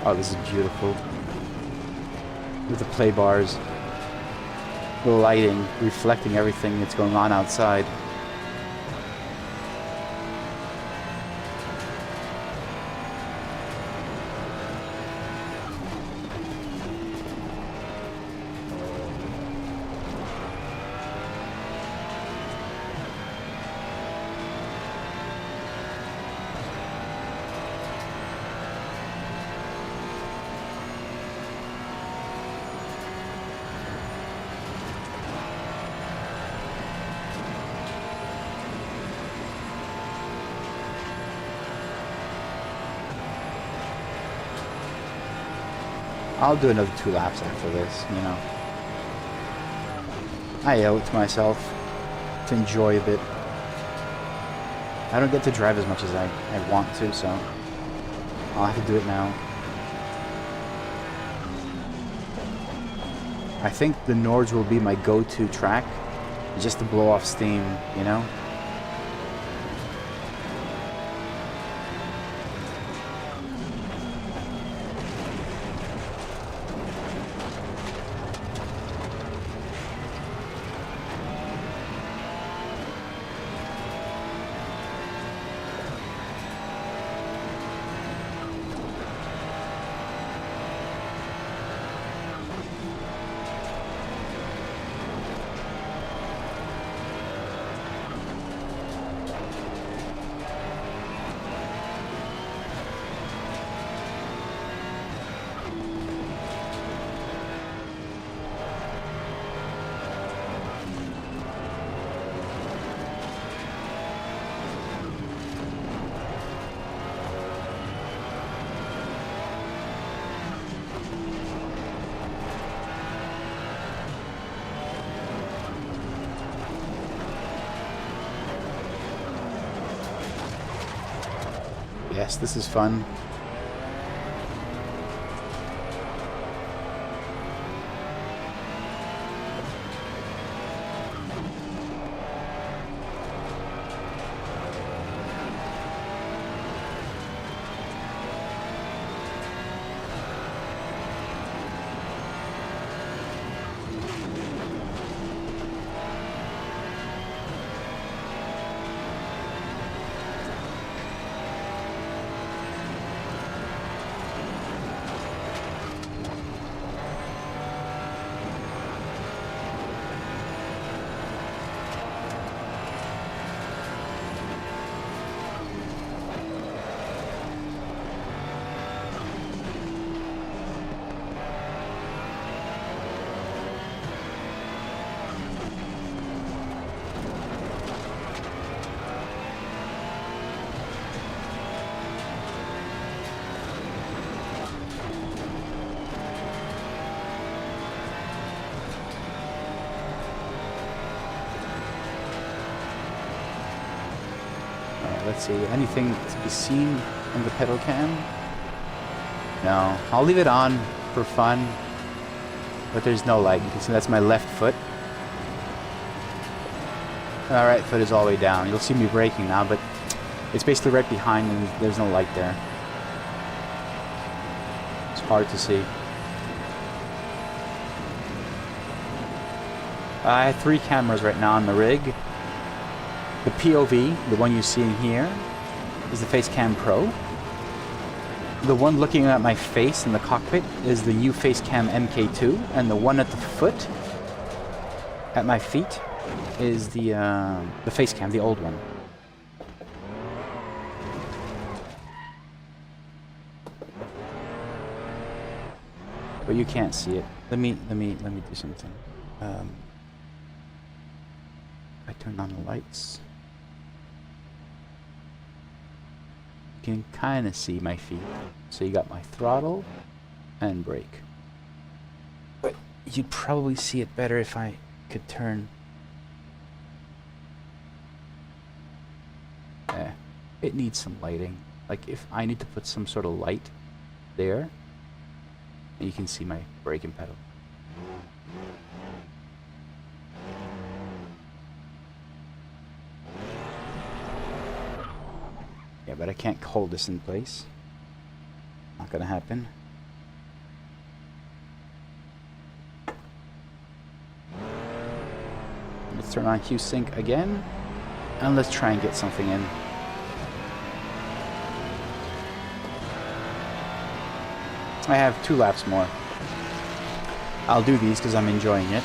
Oh, this is beautiful. With the play bars, the lighting reflecting everything that's going on outside. I'll do another 2 laps after this, you know. I owe it to myself to enjoy a bit. I don't get to drive as much as I want to, so I'll have to do it now. I think the Nords will be my go-to track, just to blow off steam, you know? Yes, this is fun. Let's see, anything to be seen in the pedal cam? No, I'll leave it on for fun, but there's no light. You can see that's my left foot. My right foot is all the way down. You'll see me braking now, but it's basically right behind and there's no light there. It's hard to see. I have 3 cameras right now on the rig. The POV, the one you see in here, is the Facecam Pro. The one looking at my face in the cockpit is the new Facecam MK2, and the one at the foot, at my feet, is the Facecam, the old one. But you can't see it. Let me do something. I turn on the lights. You can kind of see my feet. So you got my throttle and brake. But you'd probably see it better if I could turn. It needs some lighting. Like if I need to put some sort of light there, you can see my braking pedal. Yeah, but I can't hold this in place. Not gonna happen. Let's turn on Q Sync again, and let's try and get something in. I have 2 laps more. I'll do these because I'm enjoying it.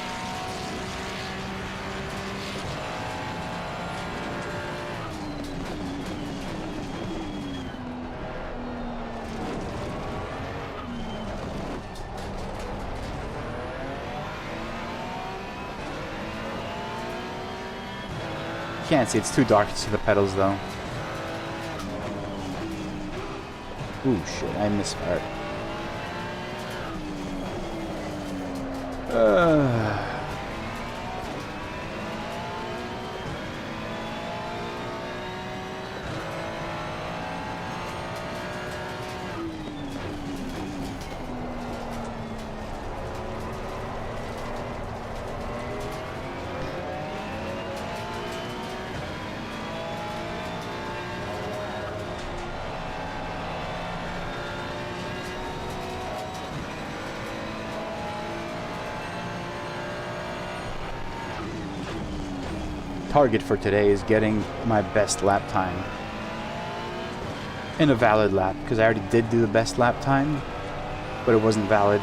Can't see, it's too dark to see the pedals though. Ooh shit, I misfired. Target for today is getting my best lap time in a valid lap, because I already did do the best lap time, but it wasn't valid.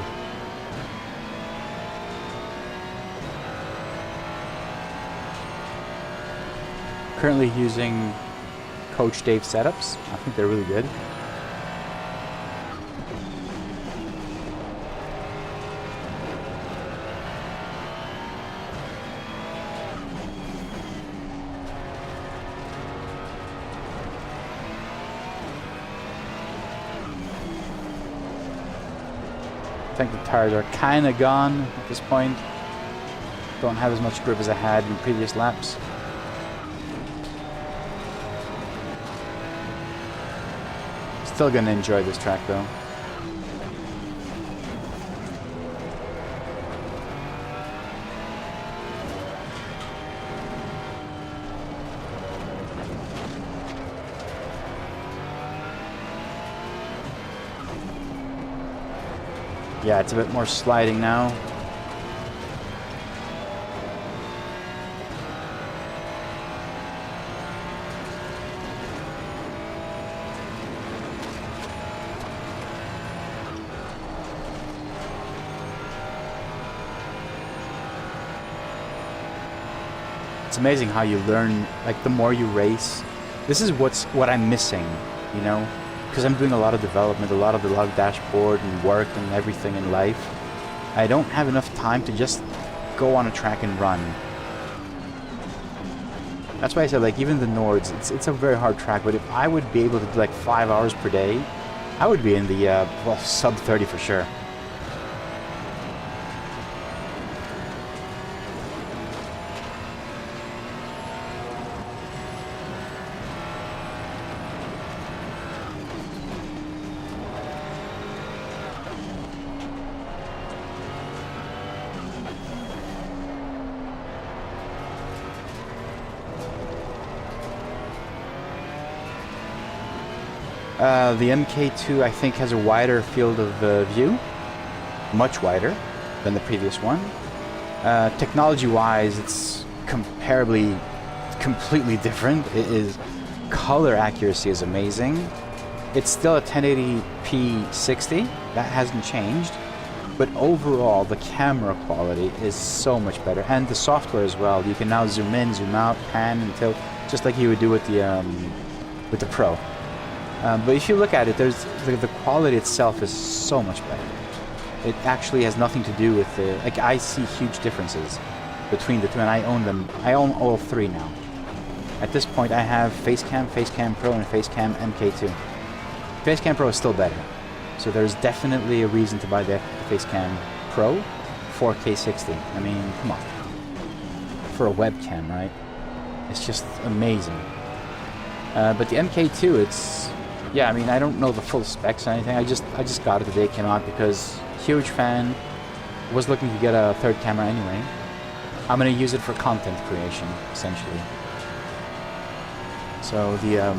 Currently using Coach Dave setups. I think they're really good. I think the tires are kind of gone at this point. Don't have as much grip as I had in previous laps. Still gonna enjoy this track though. Yeah, it's a bit more sliding now. It's amazing how you learn, like the more you race. This is what I'm missing, you know? Because I'm doing a lot of development, a lot of dashboard and work and everything in life. I don't have enough time to just go on a track and run. That's why I said, like, even the Nords, it's a very hard track, but if I would be able to do like 5 hours per day, I would be in the, well, sub 30 for sure. The MK2, I think, has a wider field of view, much wider than the previous one. Technology-wise, it's comparably completely different. It is, color accuracy is amazing. It's still a 1080p 60, that hasn't changed, but overall the camera quality is so much better, and the software as well. You can now zoom in, zoom out, pan and tilt, just like you would do with the Pro. But if you look at it, there's the quality itself is so much better. It actually has nothing to do with the, like, I see huge differences between the two, and I own them. I own all 3 now. At this point, I have Facecam, Facecam Pro, and Facecam MK2. Facecam Pro is still better, so there's definitely a reason to buy the Facecam Pro 4K 60. I mean, come on, for a webcam, right? It's just amazing. But the MK2, it's, yeah, I mean, I don't know the full specs or anything. I just got it the day it came out because huge fan. Was looking to get a 3rd camera anyway. I'm gonna use it for content creation, essentially. So the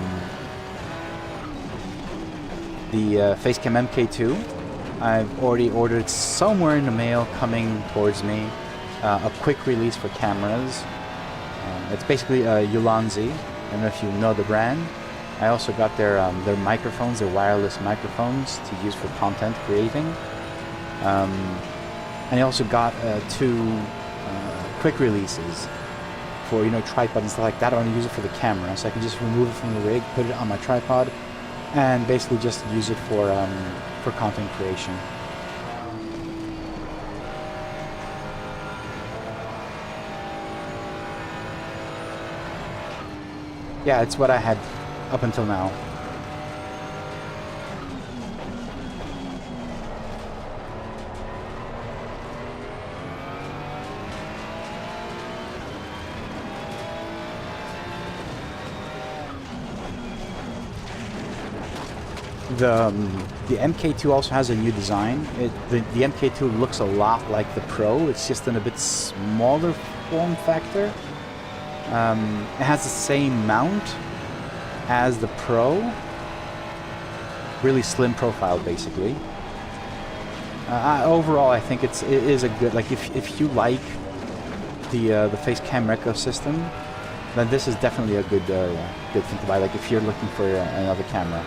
the Facecam MK2. I've already ordered somewhere in the mail coming towards me a quick release for cameras. It's basically a Ulanzi. I don't know if you know the brand. I also got their microphones, their wireless microphones to use for content creating. And I also got 2 quick releases for, you know, tripod and stuff like that. I want to use it for the camera, so I can just remove it from the rig, put it on my tripod, and basically just use it for content creation. Yeah, it's what I had up until now. The MK2 also has a new design. The MK2 looks a lot like the Pro. It's just in a bit smaller form factor. It has the same mount as the Pro. Really slim profile, basically. Overall, I think it is a good, like, if you like the Facecam ecosystem, then this is definitely a good thing to buy. Like if you're looking for another camera.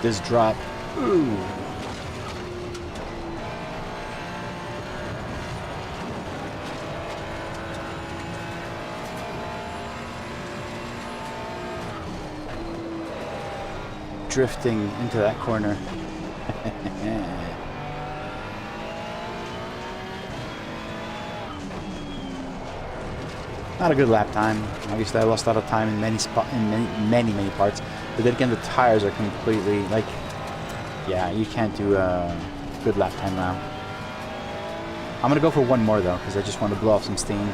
This drop. Ooh. Drifting into that corner. Not a good lap time. Obviously, I lost a lot of time in many parts. But then again, the tires are completely like, yeah, you can't do a good lap time now. I'm gonna go for one more though, because I just want to blow off some steam.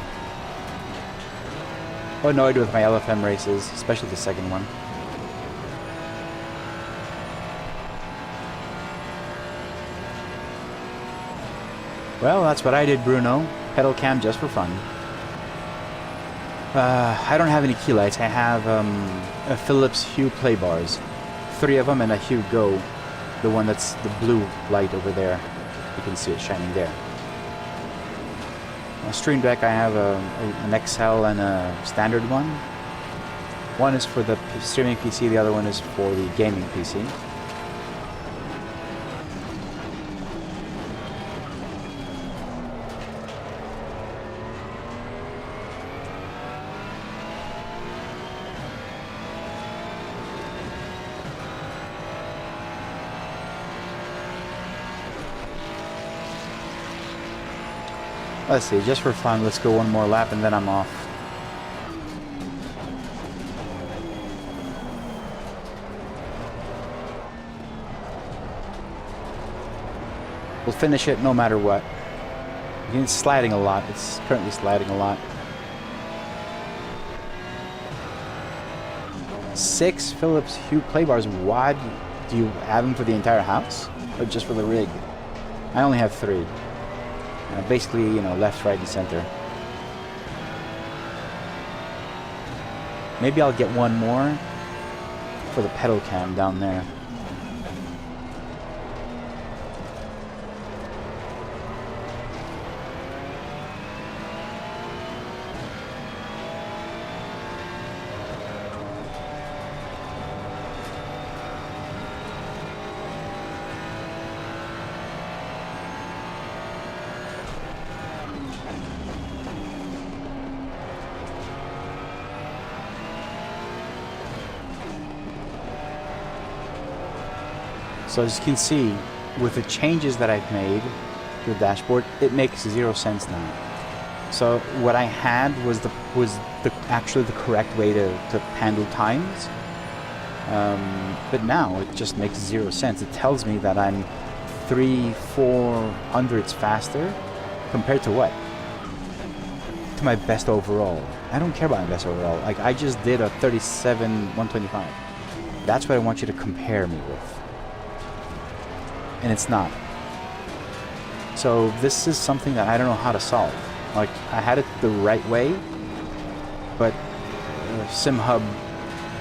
I'm annoyed with my LFM races, especially the second one. Well, that's what I did, Bruno. Pedal cam just for fun. I don't have any key lights. I have a Philips Hue play bars. 3 of them and a Hue Go. The one that's the blue light over there. You can see it shining there. On Stream Deck I have an XL and a standard one. One is for the streaming PC, the other one is for the gaming PC. Let's see, just for fun, let's go one more lap and then I'm off. We'll finish it no matter what. It's sliding a lot. It's currently sliding a lot. 6 Philips Hue play bars. Why do you have them for the entire house? Or just for the rig? I only have 3. Basically, you know, left, right, and center. Maybe I'll get one more for the pedal cam down there. So as you can see, with the changes that I've made to the dashboard, it makes 0 sense now. So what I had was actually the correct way to handle times. But now it just makes 0 sense. It tells me that I'm 300-400 hundredths faster compared to what? To my best overall. I don't care about my best overall. Like, I just did a 37-125. That's what I want you to compare me with. And it's not. So this is something that I don't know how to solve. Like, I had it the right way, but SimHub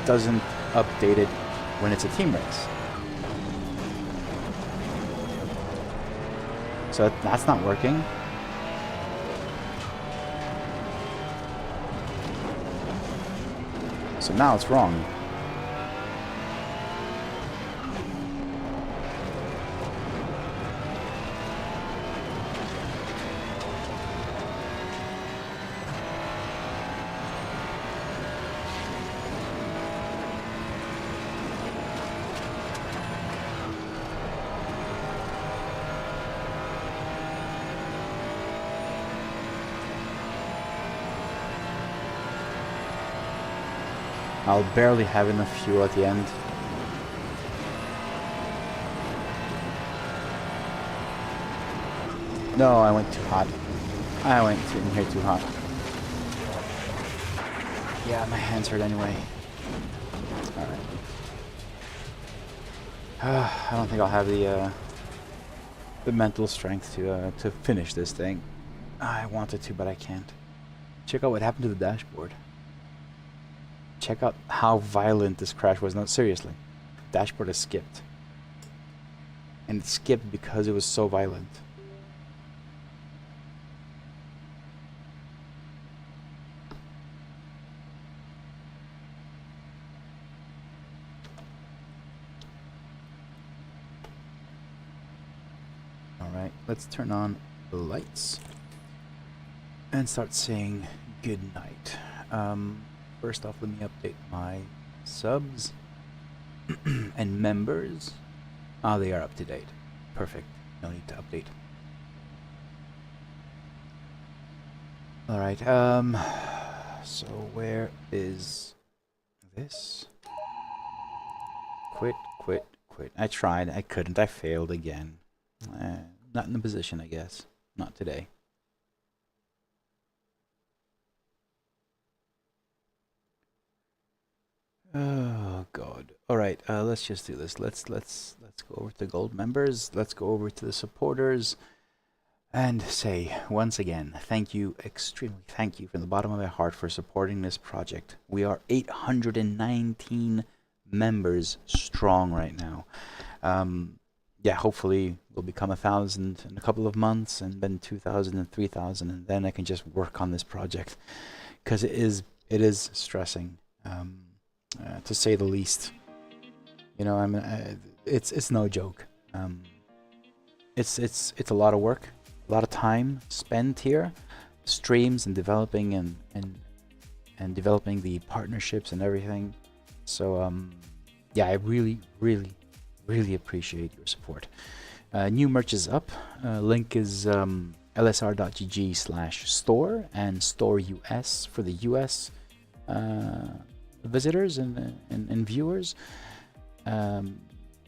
doesn't update it when it's a team race. So that's not working. So now it's wrong. I'll barely have enough fuel at the end. No, I went too hot. I went in here too hot. Yeah, my hands hurt anyway. Alright. I don't think I'll have the mental strength to finish this thing. I wanted to, but I can't. Check out what happened to the dashboard. Check out how violent this crash was. No, seriously. Dashboard is skipped. And it skipped because it was so violent. Alright, let's turn on the lights. And start saying good night. First off, let me update my subs and members. Ah, they are up to date. Perfect. No need to update. Alright, so where is this? Quit. I tried, I couldn't, I failed again. Not in the position, I guess. Not today. Oh god. Alright, let's just do this. Let's go over to gold members. Let's go over to the supporters and say once again, thank you, extremely thank you from the bottom of my heart for supporting this project. We are 819 members strong right now. Yeah, hopefully we'll become 1,000 in a couple of months, and then 2,000 and 3,000, and then I can just work on this project, because it is stressing. To say the least. You know, I mean, it's no joke. It's a lot of work, a lot of time spent here, streams and developing and developing the partnerships and everything. So yeah, I really appreciate your support. New merch is up. Link is lsr.gg/store and store US for the US visitors and viewers.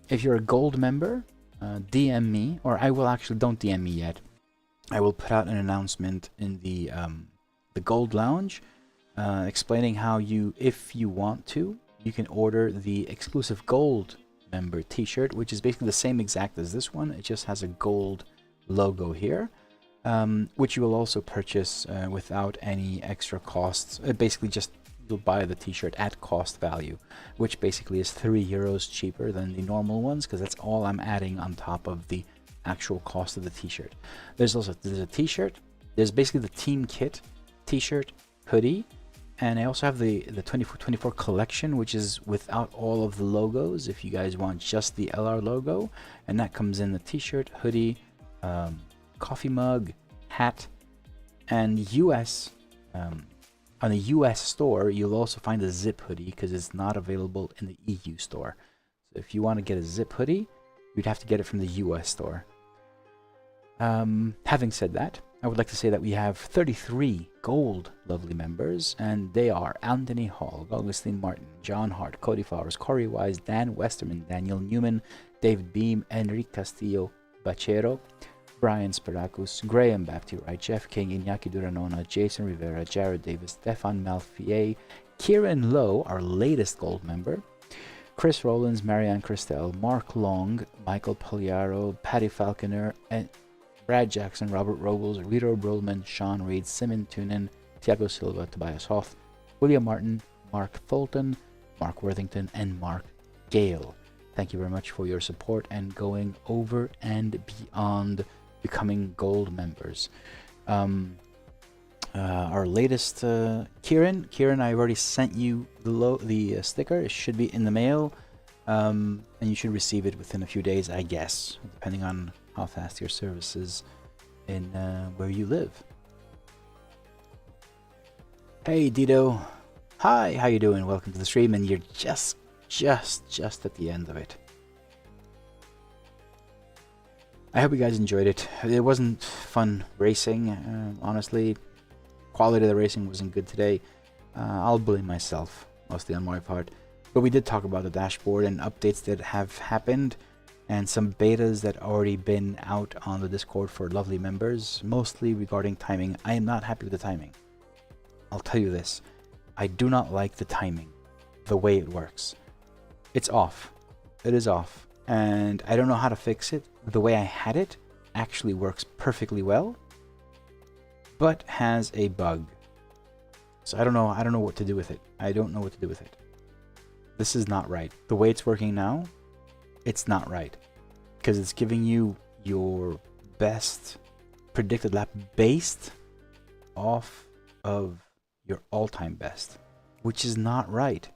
If you're a gold member, DM me, or I will actually, don't DM me yet. I will put out an announcement in the gold lounge explaining how you, if you want to, you can order the exclusive gold member t-shirt, which is basically the same exact as this one. It just has a gold logo here, which you will also purchase without any extra costs. Basically just you'll buy the t-shirt at cost value, which basically is €3 cheaper than the normal ones, because that's all I'm adding on top of the actual cost of the t-shirt. There's a t-shirt, there's basically the team kit t-shirt, hoodie, and I also have the 24 collection, which is without all of the logos, if you guys want just the LR logo, and that comes in the t-shirt, hoodie, coffee mug, hat, and US. On the US store, you'll also find a zip hoodie, because it's not available in the EU store. So if you want to get a zip hoodie, you'd have to get it from the US store. Having said that, I would like to say that we have 33 gold lovely members, and they are Anthony Hall, Augustine Martin, John Hart, Cody Flowers, Corey Wise, Dan Westerman, Daniel Newman, David Beam, Enrique Castillo Bachero, Brian Spirakus, Graham Baptiste, Jeff King, Iñaki Duranona, Jason Rivera, Jared Davis, Stefan Malfier, Kieran Lowe, our latest gold member, Chris Rollins, Marianne Christel, Mark Long, Michael Pagliaro, Patty Falconer, and Brad Jackson, Robert Robles, Rito Brolman, Sean Reed, Simon Tunin, Tiago Silva, Tobias Hoth, William Martin, Mark Fulton, Mark Worthington, and Mark Gale. Thank you very much for your support and going over and beyond becoming gold members. Our latest Kieran, I've already sent you the sticker. It should be in the mail, and you should receive it within a few days, I guess, depending on how fast your service is in where you live. Hey Dido, hi, how you doing? Welcome to the stream, and you're just at the end of it. I hope you guys enjoyed it. It wasn't fun racing, honestly. Quality of the racing wasn't good today. I'll blame myself, mostly on my part. But we did talk about the dashboard and updates that have happened, and some betas that already been out on the Discord for lovely members, mostly regarding timing. I am not happy with the timing. I'll tell you this. I do not like the timing, the way it works. It's off. It is off. And I don't know how to fix it. The way I had it actually works perfectly well, but has a bug. So I don't know what to do with it. I don't know what to do with it. This is not right. The way it's working now, it's not right. Because it's giving you your best predicted lap based off of your all-time best, which is not right.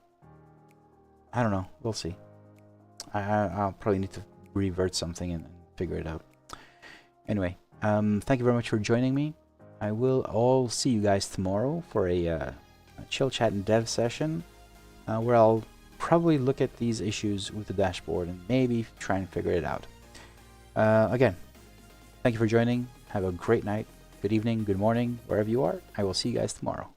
I don't know. We'll see. I'll probably need to revert something and figure it out. Anyway, thank you very much for joining me. I will all see you guys tomorrow for a chill chat and dev session where I'll probably look at these issues with the dashboard and maybe try and figure it out. Again, thank you for joining. Have a great night, good evening, good morning, wherever you are. I will see you guys tomorrow.